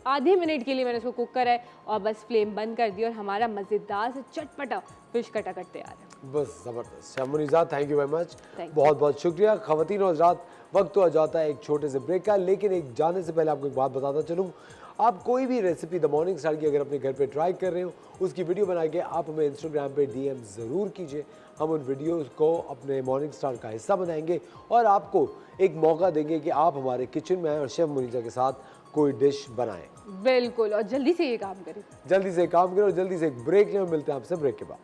[SPEAKER 2] आधे मिनट के लिए मैंने उसको कुक करा है, और बस फ्लेम बंद कर दी, और हमारा मज़ेदार से चटपटा फ़िश कटा कट तैयार है।
[SPEAKER 1] बस ज़बरदस्त। शमुनीजा thank you very much,
[SPEAKER 2] Thank you.
[SPEAKER 1] बहुत बहुत शुक्रिया। ख़वातीन और हज़रात, वक्त तो आ जाता है एक छोटे से ब्रेक का, लेकिन एक जाने से पहले आपको एक बात बताता चलूँ, आप कोई भी रेसिपी द मॉर्निंग स्टार की अगर अपने घर पे ट्राई कर रहे हो, उसकी वीडियो बना के आप हमें इंस्टाग्राम पे DM ज़रूर कीजिए। हम उन वीडियोस को अपने मॉर्निंग स्टार का हिस्सा बनाएंगे और आपको एक मौका देंगे कि आप हमारे किचन में आएँ और शेफ मुनीजा के साथ कोई डिश बनाएं।
[SPEAKER 2] बिल्कुल, और जल्दी से ये काम करें।
[SPEAKER 1] जल्दी से काम करें और जल्दी से एक ब्रेक लें। मिलते हैं आपसे ब्रेक के बाद।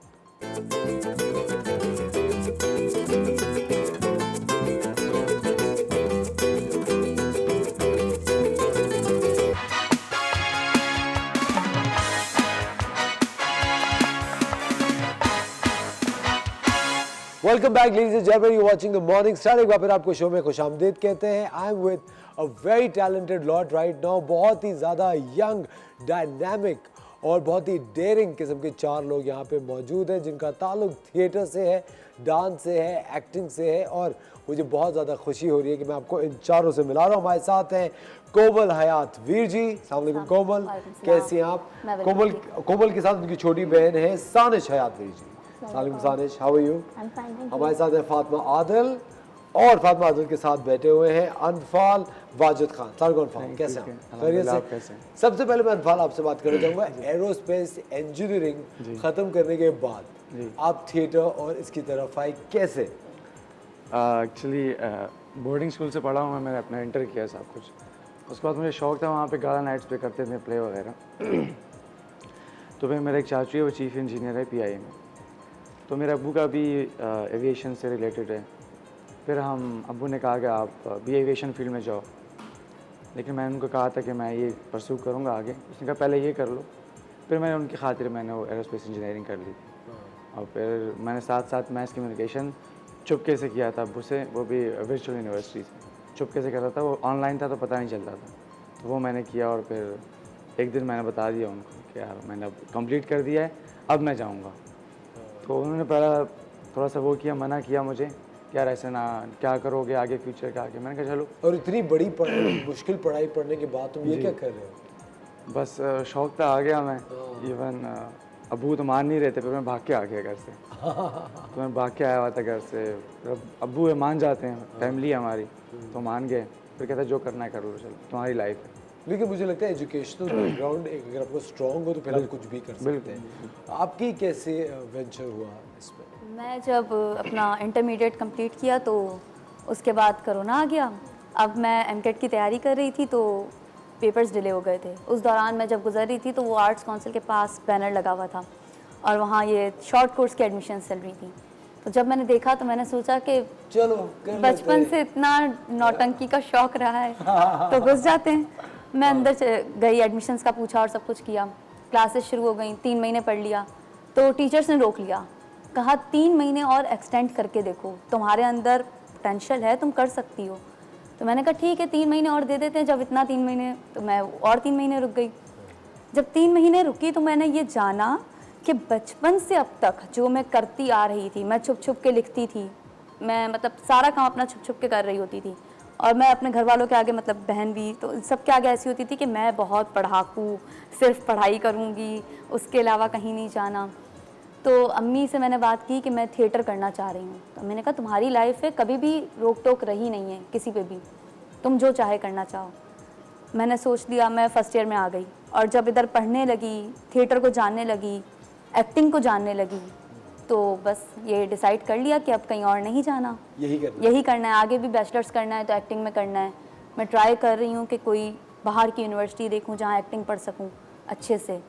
[SPEAKER 1] Welcome back ladies and gentleman, you watching the Morning Star. एक बार फिर आपको शो में खुशामदीद कहते हैं। I am with a very talented lot right now. बहुत ही ज़्यादा यंग, डायनामिक और बहुत ही डेयरिंग किस्म के 4 लोग यहाँ पे मौजूद हैं जिनका ताल्लुक थिएटर से है, डांस से है, एक्टिंग से है और मुझे बहुत ज़्यादा खुशी हो रही है कि मैं आपको इन चारों से मिला रहा हूँ। हमारे साथ हैं कोमल हयात वीर जी। अस्सलाम वालेकुम कोमल, कैसी हैं आप? कोमल के साथ उनकी छोटी बहन है सानिश हयात वीर जी। सालिम सानिश, हाउ आर यू? हमारे साथ है फातिमा आदिल और फातिमा आदिल के साथ बैठे हुए हैं अनफाल वाजिद खान। अनफाल कैसे हैं? खैरियत से? सबसे पहले मैं अनफाल आपसे बात करना चाहूँगा। एरोस्पेस इंजीनियरिंग ख़त्म करने के बाद आप थिएटर और इसकी तरफ आए कैसे?
[SPEAKER 6] एक्चुअली बोर्डिंग स्कूल से पढ़ा हूँ मैं, मैंने अपना इंटर किया सब कुछ। उसके बाद मुझे शौक था, वहाँ पे गाला नाइट्स पे करते थे प्ले वगैरह। तो फिर मेरा एक चाचू है, वो चीफ इंजीनियर है PIA में। तो मेरे अब्बू का भी एविएशन से रिलेटेड है। फिर अब्बू ने कहा कि आप भी एविएशन फील्ड में जाओ, लेकिन मैंने उनको कहा था कि मैं ये परस्यू करूँगा आगे। उसने कहा पहले ये कर लो। फिर मैंने उनकी खातिर मैंने वो एरोस्पेस इंजीनियरिंग कर ली थी। और फिर मैंने साथ साथ मैथ्स कम्युनिकेशन चुपके से किया था अब्बू से, वो भी वर्चुअल यूनिवर्सिटी से चुपके से कर रहा था। वो ऑनलाइन था तो पता नहीं चलता था, तो वो मैंने किया। और फिर एक दिन मैंने बता दिया उनको कि यार मैंने अब कंप्लीट कर दिया है, अब मैं जाऊँगा। तो उन्होंने पहला थोड़ा सा वो किया, मना किया मुझे कि यार ऐसे ना, क्या करोगे आगे फ्यूचर का आगे। मैंने कहा चलो।
[SPEAKER 1] और इतनी बड़ी मुश्किल पढ़ाई पढ़ने के बाद तुम ये क्या कर रहे हो?
[SPEAKER 6] बस शौक था, आ गया मैं। इवन अब्बू तो मान नहीं रहे थे, फिर मैं भाग के आ गया घर से। तो मैं भाग के आया हुआ था घर से। अब्बू मान जाते हैं, फैमिली है हमारी, तो मान गए। फिर कहता जो करना है कर लो, चलो तुम्हारी लाइफ है।
[SPEAKER 1] लेकिन मुझे लगता है एजुकेशनल बैकग्राउंड अगर आपको स्ट्रॉन्ग हो तो फिर आप कुछ भी कर सकते हैं। आपकी कैसे वेंचर हुआ इसमें?
[SPEAKER 7] मैं जब अपना इंटरमीडिएट कंप्लीट किया तो उसके बाद कोरोना आ गया। अब मैं MCAT की तैयारी कर रही थी तो पेपर्स डिले हो गए थे। उस दौरान मैं जब गुजर रही थी तो वो आर्ट्स काउंसिल के पास बैनर लगा हुआ था और वहाँ ये शॉर्ट कोर्स की एडमिशन चल रही थी। तो जब मैंने देखा तो मैंने सोचा कि
[SPEAKER 1] चलो
[SPEAKER 7] बचपन से इतना नौटंकी का शौक रहा है तो घुस जाते हैं। मैं अंदर गई, एडमिशन्स का पूछा और सब कुछ किया। क्लासेस शुरू हो गई, 3 महीने पढ़ लिया। तो टीचर्स ने रोक लिया, कहा 3 महीने और एक्सटेंड करके देखो, तुम्हारे अंदर पोटेंशियल है, तुम कर सकती हो। तो मैंने कहा ठीक है 3 महीने और दे देते हैं। जब इतना 3 महीने, तो मैं और 3 महीने रुक गई। जब 3 महीने रुकी तो मैंने ये जाना कि बचपन से अब तक जो मैं करती आ रही थी, मैं छुप छुप के लिखती थी, मैं मतलब सारा काम अपना छुप छुप के कर रही होती थी। और मैं अपने घर वालों के आगे, मतलब बहन भी, तो सबके आगे ऐसी होती थी कि मैं बहुत पढ़ाकू, सिर्फ पढ़ाई करूँगी, उसके अलावा कहीं नहीं जाना। तो अम्मी से मैंने बात की कि मैं थिएटर करना चाह रही हूँ। तो मैंने कहा तुम्हारी लाइफ है, कभी भी रोक टोक रही नहीं है किसी पे भी, तुम जो चाहे करना चाहो। मैंने सोच लिया, मैं फर्स्ट ईयर में आ गई। और जब इधर पढ़ने लगी, थिएटर को जानने लगी, एक्टिंग को जानने लगी, तो बस ये डिसाइड कर लिया कि अब कहीं और नहीं जाना, यही करना है। आगे भी बैचलर्स करना है तो एक्टिंग में करना है। मैं ट्राई कर रही हूँ कि कोई बाहर की यूनिवर्सिटी देखूँ जहाँ एक्टिंग पढ़ सकूँ अच्छे से।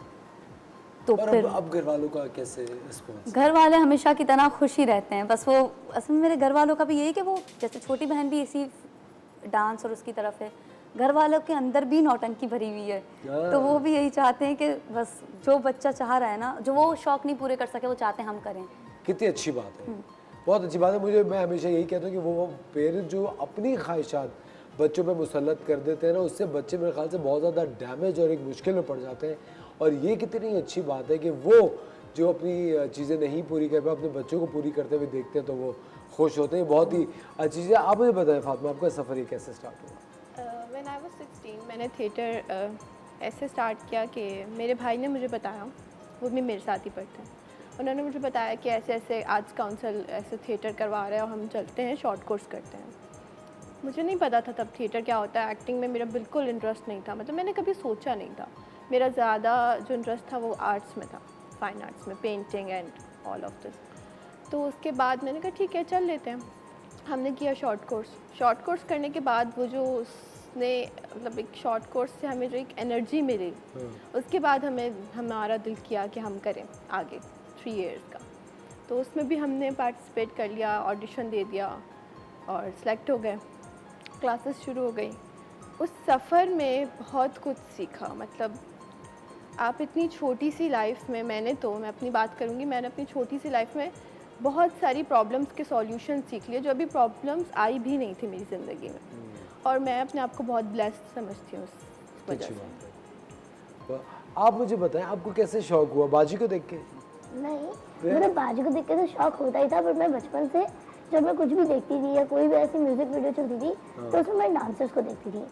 [SPEAKER 7] तो फिर
[SPEAKER 1] अब घर वालों का कैसे रिस्पॉन्स?
[SPEAKER 7] घर वाले हमेशा की तरह खुश ही रहते हैं। बस वो असल में मेरे घर वालों का भी यही कि वो, जैसे छोटी बहन भी इसी डांस और उसकी तरफ है, घर वालों के अंदर भी नौटंकी भरी हुई है। तो वो भी यही चाहते हैं कि बस जो बच्चा चाह रहा है ना, जो वो शौक नहीं पूरे कर सके, वो चाहते हैं हम करें।
[SPEAKER 1] कितनी अच्छी बात है, बहुत अच्छी बात है। मैं हमेशा यही कहता हूँ कि वो पेरेंट्स जो अपनी ख्वाहिशात बच्चों पे मुसल्लत कर देते हैं ना, उससे बच्चे मेरे ख्याल से बहुत ज़्यादा डैमेज और एक मुश्किल में पड़ जाते हैं। और ये कितनी अच्छी बात है कि वो जो अपनी चीज़ें नहीं पूरी कर पाए, अपने बच्चों को पूरी करते हुए देखते हैं तो वो खुश होते हैं। बहुत ही अच्छी चीज़ है। आप मुझे बताएं फातिमा, आपका सफ़र ये कैसे स्टार्ट हुआ?
[SPEAKER 8] व्हेन आई वाज 16 मैंने थिएटर ऐसे स्टार्ट किया कि मेरे भाई ने मुझे बताया, वो भी मेरे साथ ही पढ़ते हैं, उन्होंने मुझे बताया कि ऐसे ऐसे आर्ट्स काउंसिल ऐसे थिएटर करवा रहे हैं और हम चलते हैं, शॉर्ट कोर्स करते हैं। मुझे नहीं पता था तब थिएटर क्या होता है, एक्टिंग में मेरा बिल्कुल इंटरेस्ट नहीं था, मतलब मैंने कभी सोचा नहीं था। मेरा ज़्यादा जो इंटरेस्ट था वो आर्ट्स में था, फाइन आर्ट्स में, painting and all of this. तो उसके बाद मैंने कहा ठीक है चल लेते हैं। हमने किया शॉर्ट कोर्स करने के बाद वो जो उसने मतलब एक शॉर्ट कोर्स से हमें जो एक एनर्जी मिली, उसके बाद हमारा दिल किया कि हम करें आगे 3 इयर्स का। तो उसमें भी हमने पार्टिसिपेट कर लिया, ऑडिशन दे दिया और सिलेक्ट हो गए, क्लासेस शुरू हो गई। उस सफ़र में बहुत कुछ सीखा, मतलब आप इतनी छोटी सी लाइफ में, मैं अपनी बात करूँगी, मैंने अपनी छोटी सी लाइफ में बहुत सारी प्रॉब्लम्स के सॉल्यूशन सीख लिए जो अभी प्रॉब्लम्स आई भी नहीं थी मेरी ज़िंदगी में, और मैं अपने आप को बहुत ब्लेस्ड समझती हूँ उस वजह से।
[SPEAKER 1] तो आप मुझे बताएं आपको कैसे शौक हुआ बाजी को देख के?
[SPEAKER 9] नहीं, मेरे बाजी को देख के तो शौक होता ही था, पर मैं बचपन से जब मैं कुछ भी देखती थी या कोई भी ऐसी म्यूजिक वीडियो चलती थी तो उसमें मैं डांसर्स को देखती थी।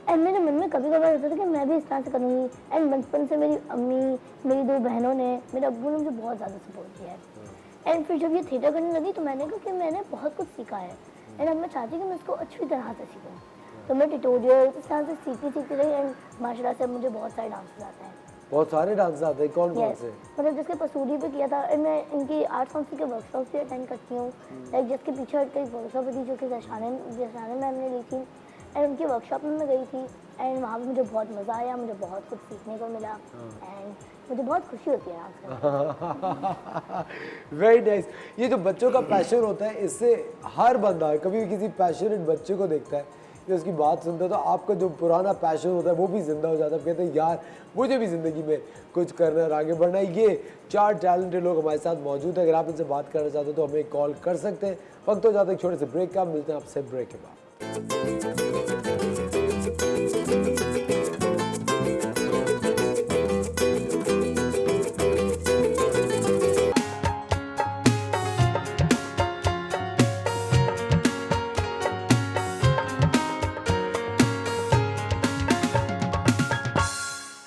[SPEAKER 9] एंड मेरे मन में कभी कभार होता था कि मैं भी इस तरह से करूँगी। एंड बचपन से मेरी अम्मी, मेरी 2 बहनों ने, मेरे अब्बू ने मुझे बहुत ज़्यादा सपोर्ट किया है। एंड फिर जब ये थिएटर करने लगी तो मैंने कहा कि मैंने बहुत कुछ सीखा है एंड अब मैं चाहती हूँ कि मैं इसको अच्छी तरह से सीखूँ। तो मैं ट्यूटोरियल इस तरह से सीखती रही एंड माशाल्लाह से मुझे बहुत सारे डांसेस आते हैं।
[SPEAKER 1] बहुत सारे डांस आते हैं, कौन कौन से?
[SPEAKER 9] मतलब जिसके पसूरी पे किया था, मैं इनकी आर्ट काउंसिल के वर्कशॉप भी अटेंड करती हूँ। लाइक जिसके पीछे हट एक वर्कशॉप थी जो कि जशाने मैम ने ली थी एंड उनकी वर्कशॉप में मैं गई थी एंड वहाँ पे मुझे बहुत मज़ा आया, मुझे बहुत कुछ सीखने को मिला एंड मुझे बहुत खुशी होती है डांस करने।
[SPEAKER 1] Very nice. ये जो बच्चों का पैशन होता है, इससे हर बंदा कभी भी किसी पैशनेट बच्चे को देखता है या उसकी बात सुनता है तो आपका जो पुराना पैशन होता है वो भी जिंदा हो जाता है। कहते हैं यार मुझे भी ज़िंदगी में कुछ करना है और आगे बढ़ना है। ये 4 टैलेंटेड लोग हमारे साथ मौजूद है। अगर आप इनसे बात करना चाहते हो तो हमें कॉल कर सकते हैं। वक्त हो जाता है एक छोटे से ब्रेक का, मिलते हैं आपसे ब्रेक के बाद।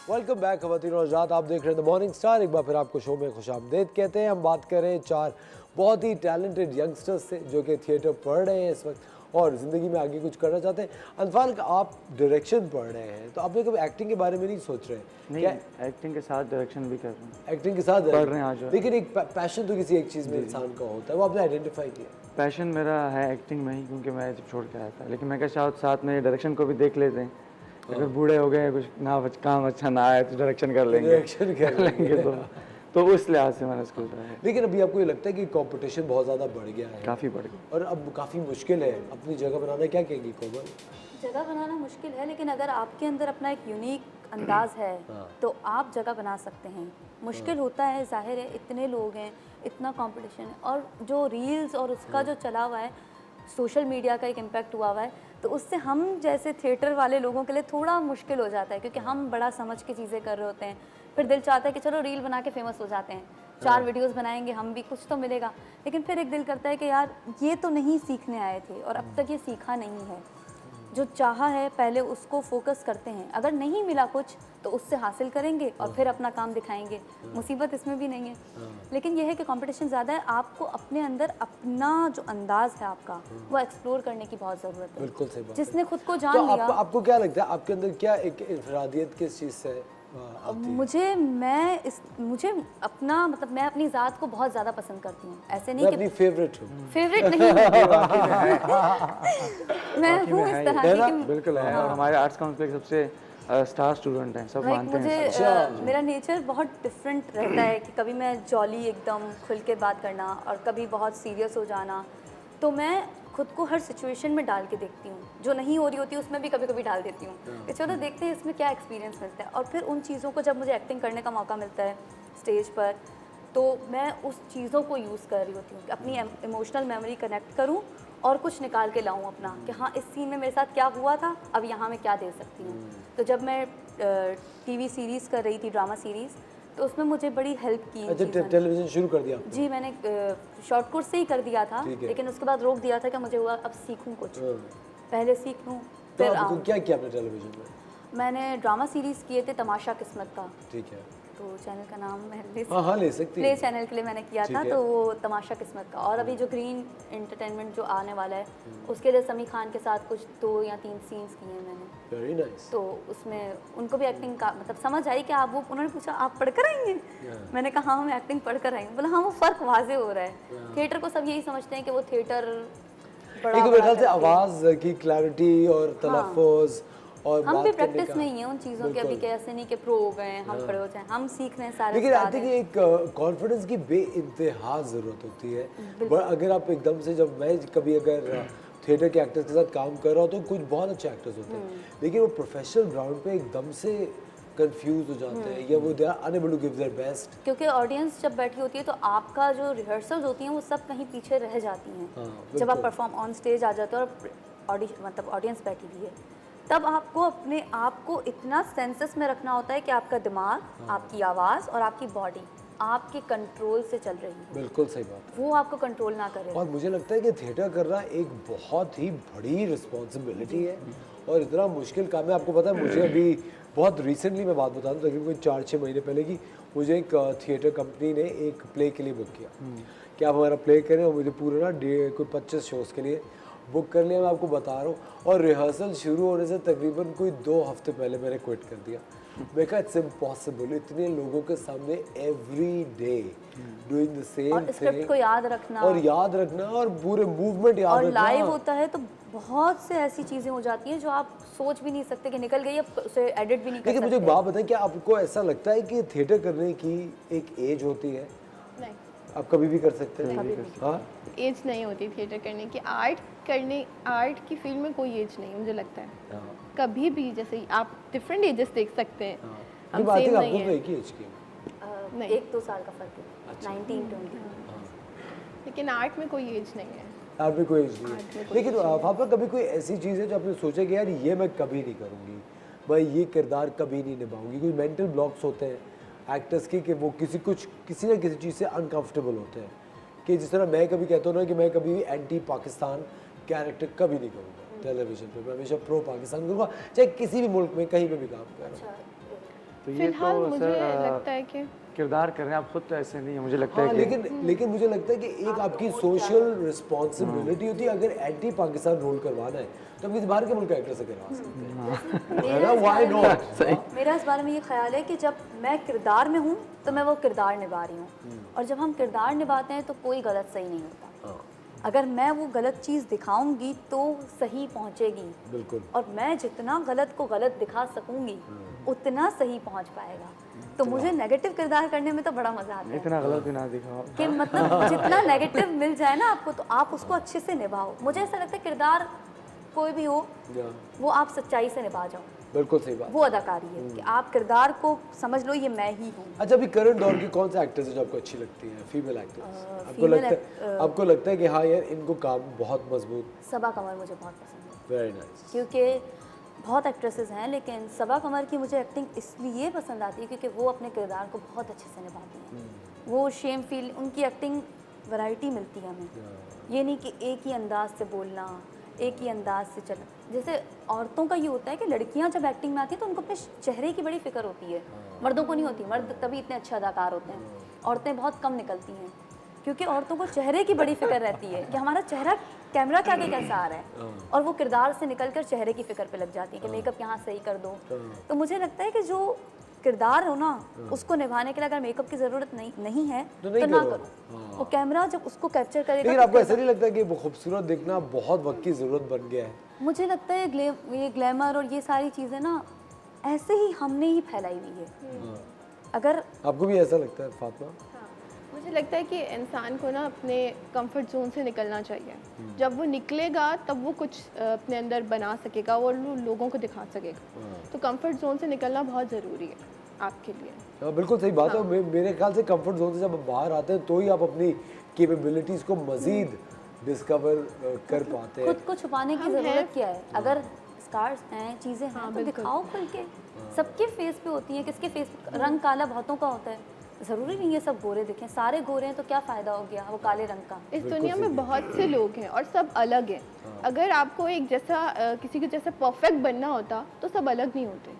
[SPEAKER 1] वेलकम बैक खवातीन और हज़रात, आप देख रहे हैं द मॉर्निंग स्टार। एक बार फिर आपको शो में खुशामदीद कहते हैं। हम बात कर रहे हैं 4 बहुत ही टैलेंटेड यंगस्टर्स से जो कि थिएटर पढ़ रहे हैं इस वक्त और ज़िंदगी में आगे कुछ करना चाहते हैं। अनफाल आप डायरेक्शन पढ़ रहे हैं तो आपने कभी एक्टिंग के बारे में नहीं सोच रहे?
[SPEAKER 6] नहीं, एक्टिंग के साथ डायरेक्शन भी कर रहे हैं।
[SPEAKER 1] एक्टिंग के साथ
[SPEAKER 6] पढ़ रहे हैं आज।
[SPEAKER 1] लेकिन एक पैशन तो किसी एक चीज़ में इंसान का होता है, वो आपने आइडेंटिफाई किया?
[SPEAKER 6] पैशन मेरा है एक्टिंग में ही, क्योंकि मैं जब छोड़ के आया था, लेकिन मैं क्या साथ में डायरेक्शन को भी देख लेते हैं। अगर बूढ़े हो गए, कुछ ना काम अच्छा ना आया तो डायरेक्शन कर लेंगे, तो उस लिहाज से मैंने इसको उठाया।
[SPEAKER 1] लेकिन अभी आपको ये लगता है कि कंपटीशन बहुत ज़्यादा बढ़ गया है?
[SPEAKER 6] काफ़ी बढ़ गया
[SPEAKER 1] और अब काफ़ी मुश्किल है अपनी जगह बनाना। क्या कहेंगी कोमल?
[SPEAKER 7] जगह बनाना मुश्किल है, लेकिन अगर आपके अंदर अपना एक यूनिक अंदाज है तो आप जगह बना सकते हैं। मुश्किल होता है, जाहिर है, इतने लोग हैं, इतना कंपटीशन है, और जो रील्स और उसका जो चला हुआ है, सोशल मीडिया का एक इम्पैक्ट हुआ है, तो उससे हम जैसे थिएटर वाले लोगों के लिए थोड़ा मुश्किल हो जाता है, क्योंकि हम बड़ा समझ के चीज़ें कर रहे होते हैं। फिर दिल चाहता है कि चलो रील बना के फेमस हो जाते हैं, 4 वीडियोस बनाएंगे, हम भी कुछ तो मिलेगा। लेकिन फिर एक दिल करता है कि यार ये तो नहीं सीखने आए थे और अब तक ये सीखा नहीं है। जो चाहा है पहले उसको फोकस करते हैं, अगर नहीं मिला कुछ तो उससे हासिल करेंगे और फिर अपना काम दिखाएंगे। मुसीबत इसमें भी नहीं है, लेकिन यह है कि कंपटीशन ज़्यादा है। आपको अपने अंदर अपना जो अंदाज है आपका वो एक्सप्लोर करने की बहुत ज़रूरत है।
[SPEAKER 1] बिल्कुल सही बात।
[SPEAKER 7] जिसने खुद को जान
[SPEAKER 1] तो
[SPEAKER 7] लिया।
[SPEAKER 1] आपको क्या लगता है आपके अंदर क्या एक इनफरादियत किस चीज़ से आती है?
[SPEAKER 7] मुझे अपना मतलब मैं अपनी ज़ात को बहुत ज़्यादा पसंद करती हूँ। ऐसे नहीं
[SPEAKER 1] मैं
[SPEAKER 7] कि
[SPEAKER 1] अपनी फेवरेट हूँ।
[SPEAKER 7] फेवरेट नहीं मैं हूँ इस तरह की कि
[SPEAKER 6] बिल्कुल है। और हमारे आर्ट्स काउंसिल के सबसे स्टार स्टूडेंट हैं, सब मानते हैं।
[SPEAKER 7] मुझे मेरा नेचर बहुत डिफरेंट रहता है कि कभी मैं जॉली एकदम खुल के बात करना और कभी बहुत सीरियस हो जाना। तो मैं खुद को हर सिचुएशन में डाल के देखती हूँ, जो नहीं हो रही होती है उसमें भी कभी कभी डाल देती हूँ कि चलो देखते हैं इसमें क्या एक्सपीरियंस मिलता है। और फिर उन चीज़ों को जब मुझे एक्टिंग करने का मौका मिलता है स्टेज पर, तो मैं उस चीज़ों को यूज़ कर रही होती हूँ कि अपनी इमोशनल मेमोरी कनेक्ट करूँ और कुछ निकाल के लाऊं अपना, कि हाँ इस सीन में मेरे साथ क्या हुआ था, अब यहाँ मैं क्या दे सकती हूँ। तो जब मैं टीवी सीरीज़ कर रही थी, ड्रामा सीरीज़, तो उसमें मुझे बड़ी हेल्प की।
[SPEAKER 1] अच्छा, टेलीविज़न शुरू कर दिया आपने?
[SPEAKER 7] जी, मैंने शॉर्ट कोर्स से ही कर दिया था, लेकिन उसके बाद रोक दिया था कि मुझे हुआ अब सीखूं कुछ, पहले सीख लूँ फिर
[SPEAKER 1] तो क्या किया आपने टेलीविज़न में?
[SPEAKER 7] मैंने ड्रामा सीरीज़ किए थे तमाशा किस्मत का।
[SPEAKER 1] ठीक है।
[SPEAKER 7] तो चैनल का नाम मैं ले
[SPEAKER 1] हाँ ले सकती
[SPEAKER 7] प्ले
[SPEAKER 1] है।
[SPEAKER 7] चैनल के लिए मैंने किया
[SPEAKER 1] ठीक
[SPEAKER 7] था,
[SPEAKER 1] है।
[SPEAKER 7] तो वो तमाशा किस्मत का। और अभी जो ग्रीन एंटरटेनमेंट जो आने वाला है उसके लिए समी खान के साथ कुछ 2 या 3 सीन्स किए हैं मैंने।
[SPEAKER 1] Very nice.
[SPEAKER 7] तो उसमें उनको भी एक्टिंग का मतलब समझ आई कि आप वो, उन्होंने पूछा आप पढ़ कर आएंगे? मैंने कहा हाँ हम एक्टिंग पढ़ कर आएंगे। बोला हाँ वो फ़र्क वाजे हो रहा है। थिएटर को सब यही समझते हैं कि वो थिएटर बड़ा
[SPEAKER 1] एक मेरे ख्याल से
[SPEAKER 7] करके-
[SPEAKER 1] आवाज की क्लैरिटी और तलफ़ुज़ और
[SPEAKER 7] हम
[SPEAKER 1] बात
[SPEAKER 7] भी
[SPEAKER 1] करने
[SPEAKER 7] प्रैक्टिस
[SPEAKER 1] का-
[SPEAKER 7] में ही हैं उन चीज़ों के। अभी
[SPEAKER 1] बिल्कुल।
[SPEAKER 7] कैसे नहीं कि प्रो हो गए हैं, हम प्रो हो जाए, हम सीख रहे हैं सारे
[SPEAKER 1] लेकिन आई
[SPEAKER 7] उस्ताद
[SPEAKER 1] थिंक
[SPEAKER 7] हैं।
[SPEAKER 1] एक कॉन्फिडेंस की बेइंतहा ज़रूरत होती है। बट अगर आप एकदम से, जब मैं कभी अगर थिएटर के एक्टर्स के साथ काम कर रहा हूँ तो कुछ बहुत अच्छे एक्टर्स होते हैं, लेकिन वो प्रोफेशनल ग्राउंड पे एकदम से कंफ्यूज हो जाते हैं या वो they are unable to give their best.
[SPEAKER 7] क्योंकि ऑडियंस जब बैठी होती है तो आपका जो रिहर्सल्स होती हैं वो सब कहीं पीछे रह जाती हैं। जब आप
[SPEAKER 1] बिल्कुल।
[SPEAKER 7] परफॉर्म ऑन स्टेज आ जाते हो और मतलब ऑडियंस बैठी हुई है, तब आपको अपने आप को इतना सेंसेस में रखना होता है कि आपका दिमाग, आपकी आवाज़ और आपकी बॉडी आपके कंट्रोल से चल रही है,
[SPEAKER 1] बिल्कुल सही बात।
[SPEAKER 7] वो आपको कंट्रोल ना करे।
[SPEAKER 1] और मुझे लगता है कि थिएटर करना एक बहुत ही बड़ी रिस्पॉन्सिबिलिटी है और इतना मुश्किल काम है। आपको पता है, मुझे अभी बहुत रिसेंटली मैं बात बता दूँ, तकरीबन 4-6 महीने पहले की, मुझे एक थिएटर कंपनी ने एक प्ले के लिए बुक किया कि आप हमारा प्ले करें, और मुझे पूरा ना कोई 25 शोज़ के लिए बुक कर लिया। मैं आपको बता रहा हूँ, और रिहर्सल शुरू होने से तकरीबन कोई 2 हफ्ते पहले मैंने क्विट कर दिया। मैं कहा इट्स इम्पॉसिबल, इतने लोगों के सामने every day doing the same
[SPEAKER 7] और स्क्रिप्ट को याद रखना,
[SPEAKER 1] और याद रखना और पूरे मूवमेंट याद
[SPEAKER 7] और
[SPEAKER 1] रखना।
[SPEAKER 7] लाइव होता है तो बहुत से ऐसी चीज़ें हो जाती हैं जो आप सोच भी नहीं सकते कि निकल गई, अब उसे एडिट भी नहीं कर
[SPEAKER 1] लेकिन मुझे एक
[SPEAKER 7] सकते।
[SPEAKER 1] बात बताएं, क्या आपको ऐसा लगता है कि थिएटर करने की एक एज होती है?
[SPEAKER 8] नहीं,
[SPEAKER 1] आप कभी भी कर सकते हैं? हाँ,
[SPEAKER 8] एज नहीं होती थिएटर करने की। आर्ट की फील्ड में कोई एज नहीं है मुझे लगता है। कभी भी, जैसे आप डिफरेंट एजेस देख सकते हैं,
[SPEAKER 1] ये
[SPEAKER 8] हम
[SPEAKER 1] बात है
[SPEAKER 8] सेम
[SPEAKER 1] कि
[SPEAKER 8] नहीं
[SPEAKER 1] आपको तो
[SPEAKER 8] है।
[SPEAKER 1] एक ही एज की है।
[SPEAKER 8] नहीं।
[SPEAKER 7] 1-2 साल का फर्क है, 19-20।
[SPEAKER 8] लेकिन आर्ट में कोई एज नहीं है।
[SPEAKER 1] आप भी कोई एज नहीं है। लेकिन पापा, कभी कोई ऐसी चीज़ है जो आपने सोचा कि यार ये मैं कभी नहीं करूँगी, मैं ये किरदार कभी नहीं निभाऊंगी? कोई मेंटल ब्लॉक्स होते हैं एक्टर्स के कि वो किसी ना किसी चीज़ से अनकंफर्टेबल होते हैं, कि जिस तरह मैं कभी कहता हूँ ना कि मैं कभी भी एंटी पाकिस्तान कैरेक्टर कभी नहीं करूँगा टेलीविजन पे, मैं हमेशा प्रो पाकिस्तान करूँगा, चाहे किसी भी मुल्क में कहीं पे भी काम कर रहा हूँ।
[SPEAKER 6] तो ये
[SPEAKER 8] फिलहाल
[SPEAKER 6] तो
[SPEAKER 8] मुझे
[SPEAKER 6] सर
[SPEAKER 8] लगता है कि
[SPEAKER 6] किरदार कर रहे हैं आप खुद, तो ऐसे नहीं है। मुझे लगता
[SPEAKER 1] हाँ,
[SPEAKER 6] है कि
[SPEAKER 1] लेकिन मुझे लगता है कि एक आपकी सोशल रिस्पॉन्सिबिलिटी होती है। अगर एंटी पाकिस्तान रोल करवाना है तो हम किसी बाहर के मुल्क का एक्टर से करवा सकते हैं, है ना? Why not?
[SPEAKER 7] मेरा इस बारे में ये ख्याल है कि जब मैं किरदार में हूँ तो मैं वो किरदार निभा रही हूँ, और जब हम किरदार निभाते हैं तो कोई गलत सही नहीं होता। अगर मैं वो गलत चीज़ दिखाऊंगी तो सही पहुँचेगी,
[SPEAKER 1] बिल्कुल।
[SPEAKER 7] और मैं जितना गलत को गलत दिखा सकूंगी उतना सही पहुँच पाएगा। तो मुझे नेगेटिव किरदार करने में तो बड़ा मज़ा आता है
[SPEAKER 6] इतना गलत भी ना दिखाओ।
[SPEAKER 7] कि मतलब जितना नेगेटिव मिल जाए ना आपको, तो आप उसको अच्छे से निभाओ। मुझे ऐसा लगता है किरदार कोई भी हो, वो आप सच्चाई से निभा जाओ,
[SPEAKER 1] बिल्कुल सही बात।
[SPEAKER 7] वो अदाकारी है कि आप किरदार को समझ लो ये मैं ही हूँ।
[SPEAKER 1] अच्छा, अभी करंट दौर की कौन से एक्टर्स हैं जो आपको अच्छी लगती हैं, फीमेल एक्टर्स? आपको लगता है कि हाँ यार इनको काम बहुत मजबूत?
[SPEAKER 7] सबा कमर मुझे बहुत पसंद है,
[SPEAKER 1] वेरी नाइस।
[SPEAKER 7] क्योंकि बहुत एक्ट्रेसेस हैं लेकिन सबा कमर की मुझे एक्टिंग इसलिए पसंद आती है क्योंकि वो अपने किरदार को बहुत अच्छे से निभाती हैं। वो शेम फील, उनकी एक्टिंग वैरायटी मिलती है हमें। ये नहीं कि एक ही अंदाज से बोलना, एक ही अंदाज से चलना। जैसे औरतों का ये होता है कि लड़कियां जब एक्टिंग में आती हैं तो उनको अपने चेहरे की बड़ी फिक्र होती है, मर्दों को नहीं होती। मर्द तभी इतने अच्छे अदाकार होते हैं, औरतें बहुत कम निकलती हैं क्योंकि औरतों को चेहरे की बड़ी फिक्र रहती है कि हमारा चेहरा कैमरा के आगे कैसा आ रहा है, और वो किरदार से निकलकर चेहरे की फिक्र पे लग जाती है कि मेकअप यहाँ सही कर दो। तो मुझे लगता है कि जो किरदार हो ना, उसको निभाने के लिए अगर मेकअप की ज़रूरत नहीं है तो ना करो। वो कैमरा जब उसको कैप्चर करेगा।
[SPEAKER 1] लेकिन आपको ऐसा नहीं लगता कि वो खूबसूरत दिखना बहुत वक्त की ज़रूरत बन गया है?
[SPEAKER 7] मुझे लगता है ये ग्लैमर और ये सारी चीज़ें ना ऐसे ही हमने ही फैलाई हुई है। अगर
[SPEAKER 1] आपको भी ऐसा लगता है फातिमा?
[SPEAKER 8] मुझे लगता है कि इंसान को ना अपने कंफर्ट जोन से निकलना चाहिए। जब वो निकलेगा तब वो कुछ अपने अंदर बना सकेगा और लोगों को दिखा सकेगा। तो कंफर्ट जोन से निकलना बहुत ज़रूरी है आपके लिए।
[SPEAKER 1] हाँ, बिल्कुल सही बात है। मेरे ख्याल से कंफर्ट जोन से जब आप बाहर आते हैं तो ही आप अपनी कैपेबिलिटीज़ को मज़ीद डिस्कवर कर पाते हैं।
[SPEAKER 7] खुद को छुपाने की ज़रूरत क्या है? अगर स्कार्स हैं, चीज़ें हैं, तो दिखाओ खुल के। सबके फेस पे होती हैं, किसके फेस पे रंग काला बहुतों का होता है। ज़रूरी नहीं है सब गोरे दिखें। सारे गोरे हैं तो क्या फ़ायदा हो गया वो काले रंग का?
[SPEAKER 8] इस दुनिया में बहुत से लोग हैं और सब अलग हैं। अगर आपको एक जैसा किसी के जैसा परफेक्ट बनना होता तो सब अलग नहीं होते।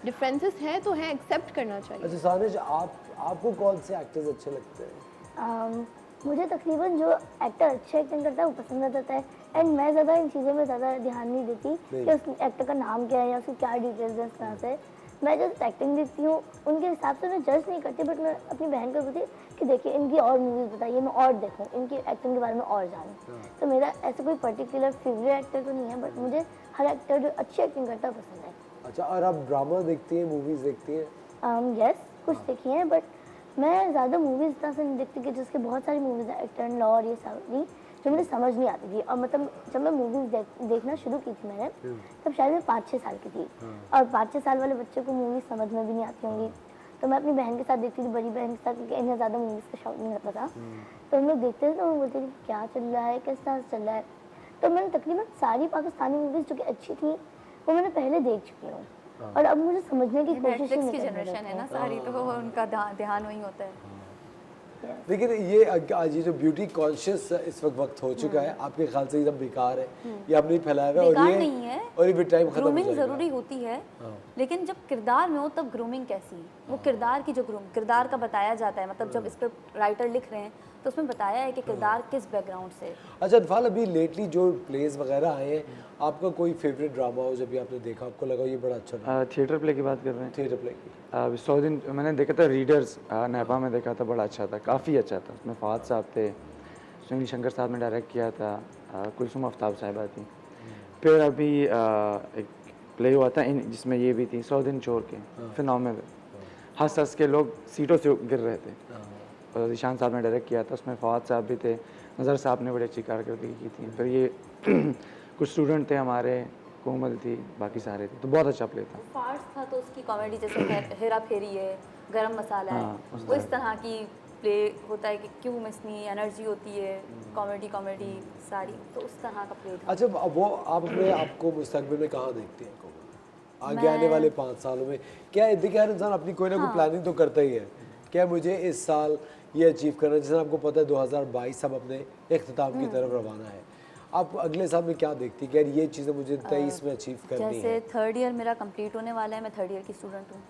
[SPEAKER 8] डिफरेंसेस हैं तो हैं, एक्सेप्ट करना चाहिए।
[SPEAKER 1] अच्छा सानिश, आपको कौन से एक्टर्स अच्छे लगते हैं?
[SPEAKER 9] मुझे तकरीबन जो एक्टर अच्छे एक्टिंग करता है वो पसंद आ जाता है, एंड मैं ज़्यादा इन चीज़ों में ज़्यादा ध्यान नहीं देती कि उस एक्टर का नाम क्या है या उसकी क्या डिटेल्स है, इस तरह से मैं जो एक्टिंग देखती हूँ उनके हिसाब से मैं जज नहीं करती, बट मैं अपनी बहन को बोलती कि देखिए इनकी और मूवीज़ बताइए, मैं और देखूँ, इनकी एक्टिंग के बारे में और जानूँ। तो मेरा ऐसा कोई पर्टिकुलर फेवरेट एक्टर तो नहीं है, बट मुझे हर एक्टर जो अच्छी एक्टिंग करता है पसंद है।
[SPEAKER 1] अच्छा, और आप ड्रामा देखती हैं, मूवीज़ देखती हैं?
[SPEAKER 9] यस, कुछ देखी हैं, बट मैं ज़्यादा मूवीज़ इतना से नहीं देखती कि जिसके बहुत सारी मूवीज़ हैं, एक्टर लॉ और ये सारी जो मुझे समझ नहीं आती थी। और मतलब जब मैं मूवीज़ देखना शुरू की थी मैंने, तब शायद मैं 5-6 साल की थी, और 5-6 साल वाले बच्चे को मूवीज़ समझ में भी नहीं आती होंगी। तो मैं अपनी बहन के साथ देखती थी, बड़ी बहन के साथ, क्योंकि इन्हें ज़्यादा मूवीज़ का शौक नहीं होता था। तो हम लोग देखते थे तो वो बोलते थे क्या चल रहा है, किस तरह से चल रहा है। तो मैंने तकरीबन सारी पाकिस्तानी मूवीज़ जो कि अच्छी थी वो मैंने पहले देख चुकी हूँ, और अब मुझे समझने की कोशिश
[SPEAKER 7] नेटफ्लिक्स
[SPEAKER 9] नहीं
[SPEAKER 7] की
[SPEAKER 9] करनी
[SPEAKER 7] जनरेशन है ना
[SPEAKER 9] पड़ती।
[SPEAKER 7] सारी, तो उनका ध्यान वही होता है।
[SPEAKER 1] लेकिन ये आज ये जो ब्यूटी कॉन्शियस इस वक्त हो चुका है, आपके ख्याल से एकदम बेकार है, ये आपने फैलाया हुआ है,
[SPEAKER 7] बेकार
[SPEAKER 1] और ये
[SPEAKER 7] नहीं है,
[SPEAKER 1] और ये भी टाइम खत्म हो
[SPEAKER 7] ग्रूमिंग
[SPEAKER 1] जाएगा।
[SPEAKER 7] ज़रूरी होती है, लेकिन जब किरदार में हो तब ग्रूमिंग कैसी है, वो किरदार की जो किरदार का बताया जाता है, मतलब जब स्क्रिप्ट राइटर लिख रहे हैं तो उसमें बताया है कि किरदार किस बैकग्राउंड से।
[SPEAKER 1] अच्छा इरफान, अभी लेटली जो प्लेस वगैरह आए हैं, आपका कोई फेवरेट ड्रामा हो जब भी आपने देखा, आपको लगा ये बड़ा अच्छा था?
[SPEAKER 6] थिएटर प्ले की बात कर रहे हैं?
[SPEAKER 1] थिएटर प्ले की।
[SPEAKER 6] अभी 100 दिन मैंने देखा था, रीडर्स नेपा में देखा था, बड़ा अच्छा था, काफ़ी अच्छा था। उसमें फहद साहब थे, सुनील शंकर साहब ने डायरेक्ट किया था, कुलसुम आफ्ताब साहिबा थी। फिर अभी एक प्ले हुआ था जिसमें ये भी थी, 100 दिन चोर के, फिनोमेनल, हंस हंस के लोग सीटों से गिर रहे थे। ईशान साहब ने डायरेक्ट किया था, उसमें फहद साहब भी थे, नज़र साहब ने बड़ी अच्छी कारकर्दगी की थी। फिर ये कुछ स्टूडेंट थे हमारे, कोमल थी, बाकी सारे थे, तो बहुत अच्छा प्ले था।
[SPEAKER 7] फार्स था तो उसकी कॉमेडी जैसे हेरा फेरी है, गरम मसाला है, वो इस तरह की प्ले होता है कि क्यों मिसनी एनर्जी होती है, कॉमेडी सारी, तो उस तरह का प्ले था।
[SPEAKER 1] अच्छा, वो आप अपने आपको मुस्तकबिल में कहाँ देखते हैं, आगे आने वाले 5 सालों में? क्या देखिए, हर इंसान अपनी कोई ना कोई प्लानिंग तो करता ही है, क्या मुझे इस साल ये अचीव करना है, जैसे आपको पता है 2022 सब अपने इख्तिताम की तरफ रवाना है, आप अगले साल में क्या देखती है कि यार ये चीज़ें मुझे 23 में अचीव करनी है?
[SPEAKER 7] जैसे 3rd ईयर मेरा कंप्लीट होने वाला है, मैं 3rd ईयर की स्टूडेंट हूँ,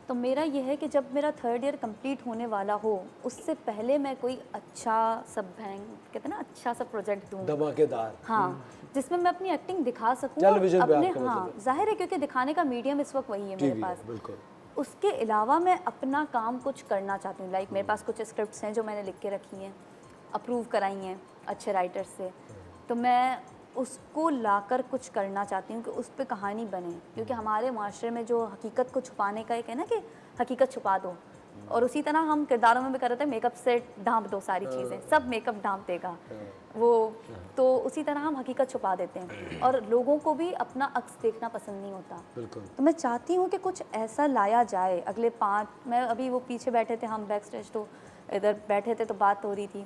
[SPEAKER 7] तो मेरा ये है कि जब मेरा 3rd ईयर कंप्लीट होने वाला हो उससे पहले मैं कोई अच्छा सब कहते हैं ना, अच्छा सा प्रोजेक्ट दूँ,
[SPEAKER 1] धमाकेदार,
[SPEAKER 7] हाँ, जिसमें मैं अपनी एक्टिंग दिखा सकूँ
[SPEAKER 1] टेलीविजन पे
[SPEAKER 7] अपने,
[SPEAKER 1] आपका
[SPEAKER 7] हाँ
[SPEAKER 1] मतलब
[SPEAKER 7] जाहिर है क्योंकि दिखाने का मीडियम इस वक्त वही है मेरे पास।
[SPEAKER 1] बिल्कुल।
[SPEAKER 7] उसके अलावा मैं अपना काम कुछ करना चाहती हूँ, लाइक मेरे पास कुछ स्क्रिप्ट्स हैं जो मैंने लिख के रखी हैं, अप्रूव कराई हैं अच्छे राइटर्स से, तो मैं उसको लाकर कुछ करना चाहती हूँ कि उस पर कहानी बने, क्योंकि हमारे माशरे में जो हकीकत को छुपाने का एक है ना कि हकीकत छुपा दो, और उसी तरह हम किरदारों में भी कर रहे थे मेकअप से ढांप दो सारी चीज़ें, सब मेकअप ढांप देगा वो, तो उसी तरह हम हकीकत छुपा देते हैं और लोगों को भी अपना अक्स देखना पसंद नहीं होता।
[SPEAKER 1] बिल्कुल।
[SPEAKER 7] तो मैं चाहती हूँ कि कुछ ऐसा लाया जाए अगले 5, मैं अभी वो पीछे बैठे थे हम बैक स्टेज, तो इधर बैठे थे तो बात हो रही थी,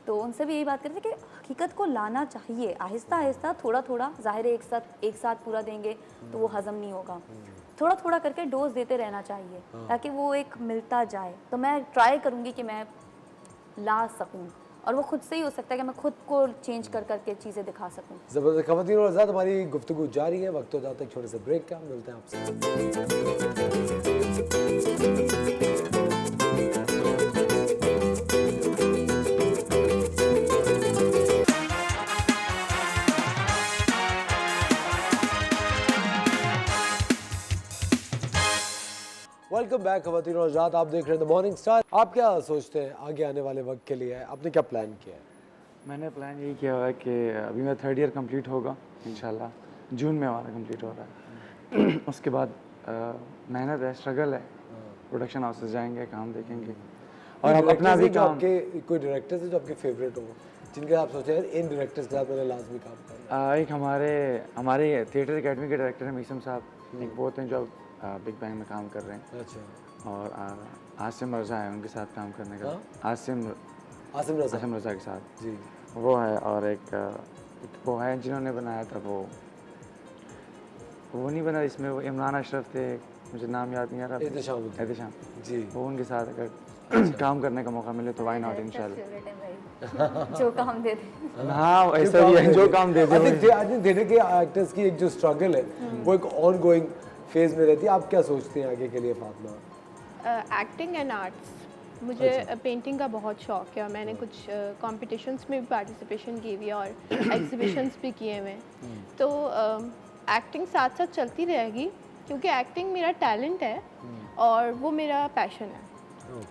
[SPEAKER 7] तो उनसे भी यही बात कर रहे थे कि हकीकत को लाना चाहिए आहिस्ता आहिस्ता, थोड़ा थोड़ा, ज़ाहिर है एक साथ पूरा देंगे तो वो हज़म नहीं होगा, थोड़ा थोड़ा करके डोज देते रहना चाहिए ताकि वो एक मिलता जाए। तो मैं ट्राई करूँगी कि मैं ला सकूँ, और वो खुद से ही हो सकता है कि मैं खुद को चेंज कर करके चीज़ें दिखा सकूँ।
[SPEAKER 1] ज़बरदस्त। ख़वातीन और हज़रात, हमारी गुफ्तगू जारी है, वक्त हो जाता है छोटे से ब्रेक का, मिलते हैं आपसे। वेलकम बैक ख़वातीन और हज़रात, आप देख रहे हैं द मॉर्निंग स्टार। आप क्या सोचते हैं आगे आने वाले वक्त के लिए, आपने क्या प्लान किया है?
[SPEAKER 6] मैंने प्लान यही किया हुआ है कि अभी मेरा 3rd ईयर कंप्लीट होगा इंशाल्लाह, जून में हमारा कंप्लीट हो रहा है। उसके बाद मेहनत है, स्ट्रगल है, प्रोडक्शन हाउसेस जाएंगे, काम देखेंगे, और अब अपना भी काम।
[SPEAKER 1] आपके कोई डायरेक्टर्स हैं जो आपके फेवरेट हो, जिनके आप सोचते हैं इन डायरेक्टर्स के साथ मैंने लाजमी काम करना?
[SPEAKER 6] एक हमारे थिएटर अकेडमी के डायरेक्टर हैं मीसम साहब, एक बहुत हैं जो बिग बैंग में काम कर रहे हैं।
[SPEAKER 1] अच्छा।
[SPEAKER 6] और आसिम रज़ा है, उनके साथ काम करने का। आसिम रज़ा के साथ
[SPEAKER 1] जी,
[SPEAKER 6] वो है, और एक वो है जिन्होंने बनाया था वो नहीं बना, इसमें वो इमरान अशरफ थे, मुझे नाम याद नहीं आ रहा, एहतिशाम
[SPEAKER 1] जी,
[SPEAKER 6] वो उनके साथ अगर काम करने का मौका मिले तो वाई नॉट इंशाल्लाह।
[SPEAKER 7] जो काम दे दे,
[SPEAKER 6] हाँ ऐसा ही है, जो काम दे दे।
[SPEAKER 1] आई थिंक देने के एक्टर्स की एक जो स्ट्रगल है वो एक ऑन गोइंग फेज में रहती है। आप क्या सोचती हैं आगे के लिए फातिमा?
[SPEAKER 8] एक्टिंग एंड आर्ट्स, मुझे पेंटिंग का बहुत शौक है और मैंने कुछ कॉम्पिटिशन्स में भी पार्टिसिपेशन की हुई है और एग्जीबिशंस भी किए हुए हैं। तो एक्टिंग साथ साथ चलती रहेगी क्योंकि एक्टिंग मेरा टैलेंट है और वो मेरा पैशन है,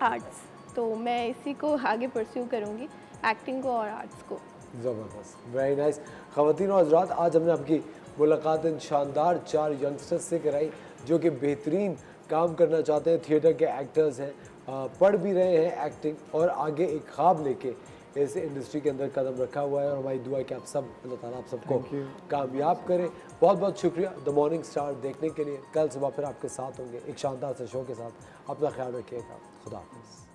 [SPEAKER 8] आर्ट्स। तो मैं इसी को आगे परस्यू करूँगी, एक्टिंग को और आर्ट्स को।
[SPEAKER 1] ज़बरदस्त, वेरी नाइस। ख़वातीन और हज़रात, आज हमने आपकी मुलाकात इन शानदार 4 यंगस्टर्स से कराई जो कि बेहतरीन काम करना चाहते हैं, थिएटर के एक्टर्स हैं, पढ़ भी रहे हैं एक्टिंग और आगे एक ख्वाब लेके इस इंडस्ट्री के अंदर कदम रखा हुआ है। और हमारी दुआ है कि आप सब, अल्लाह ताला आप सबको कामयाब करें। बहुत बहुत शुक्रिया द मॉर्निंग स्टार देखने के लिए। कल सुबह फिर आपके साथ होंगे एक शानदार से शो के साथ। अपना ख्याल रखिएगा। खुदा हाफिज़।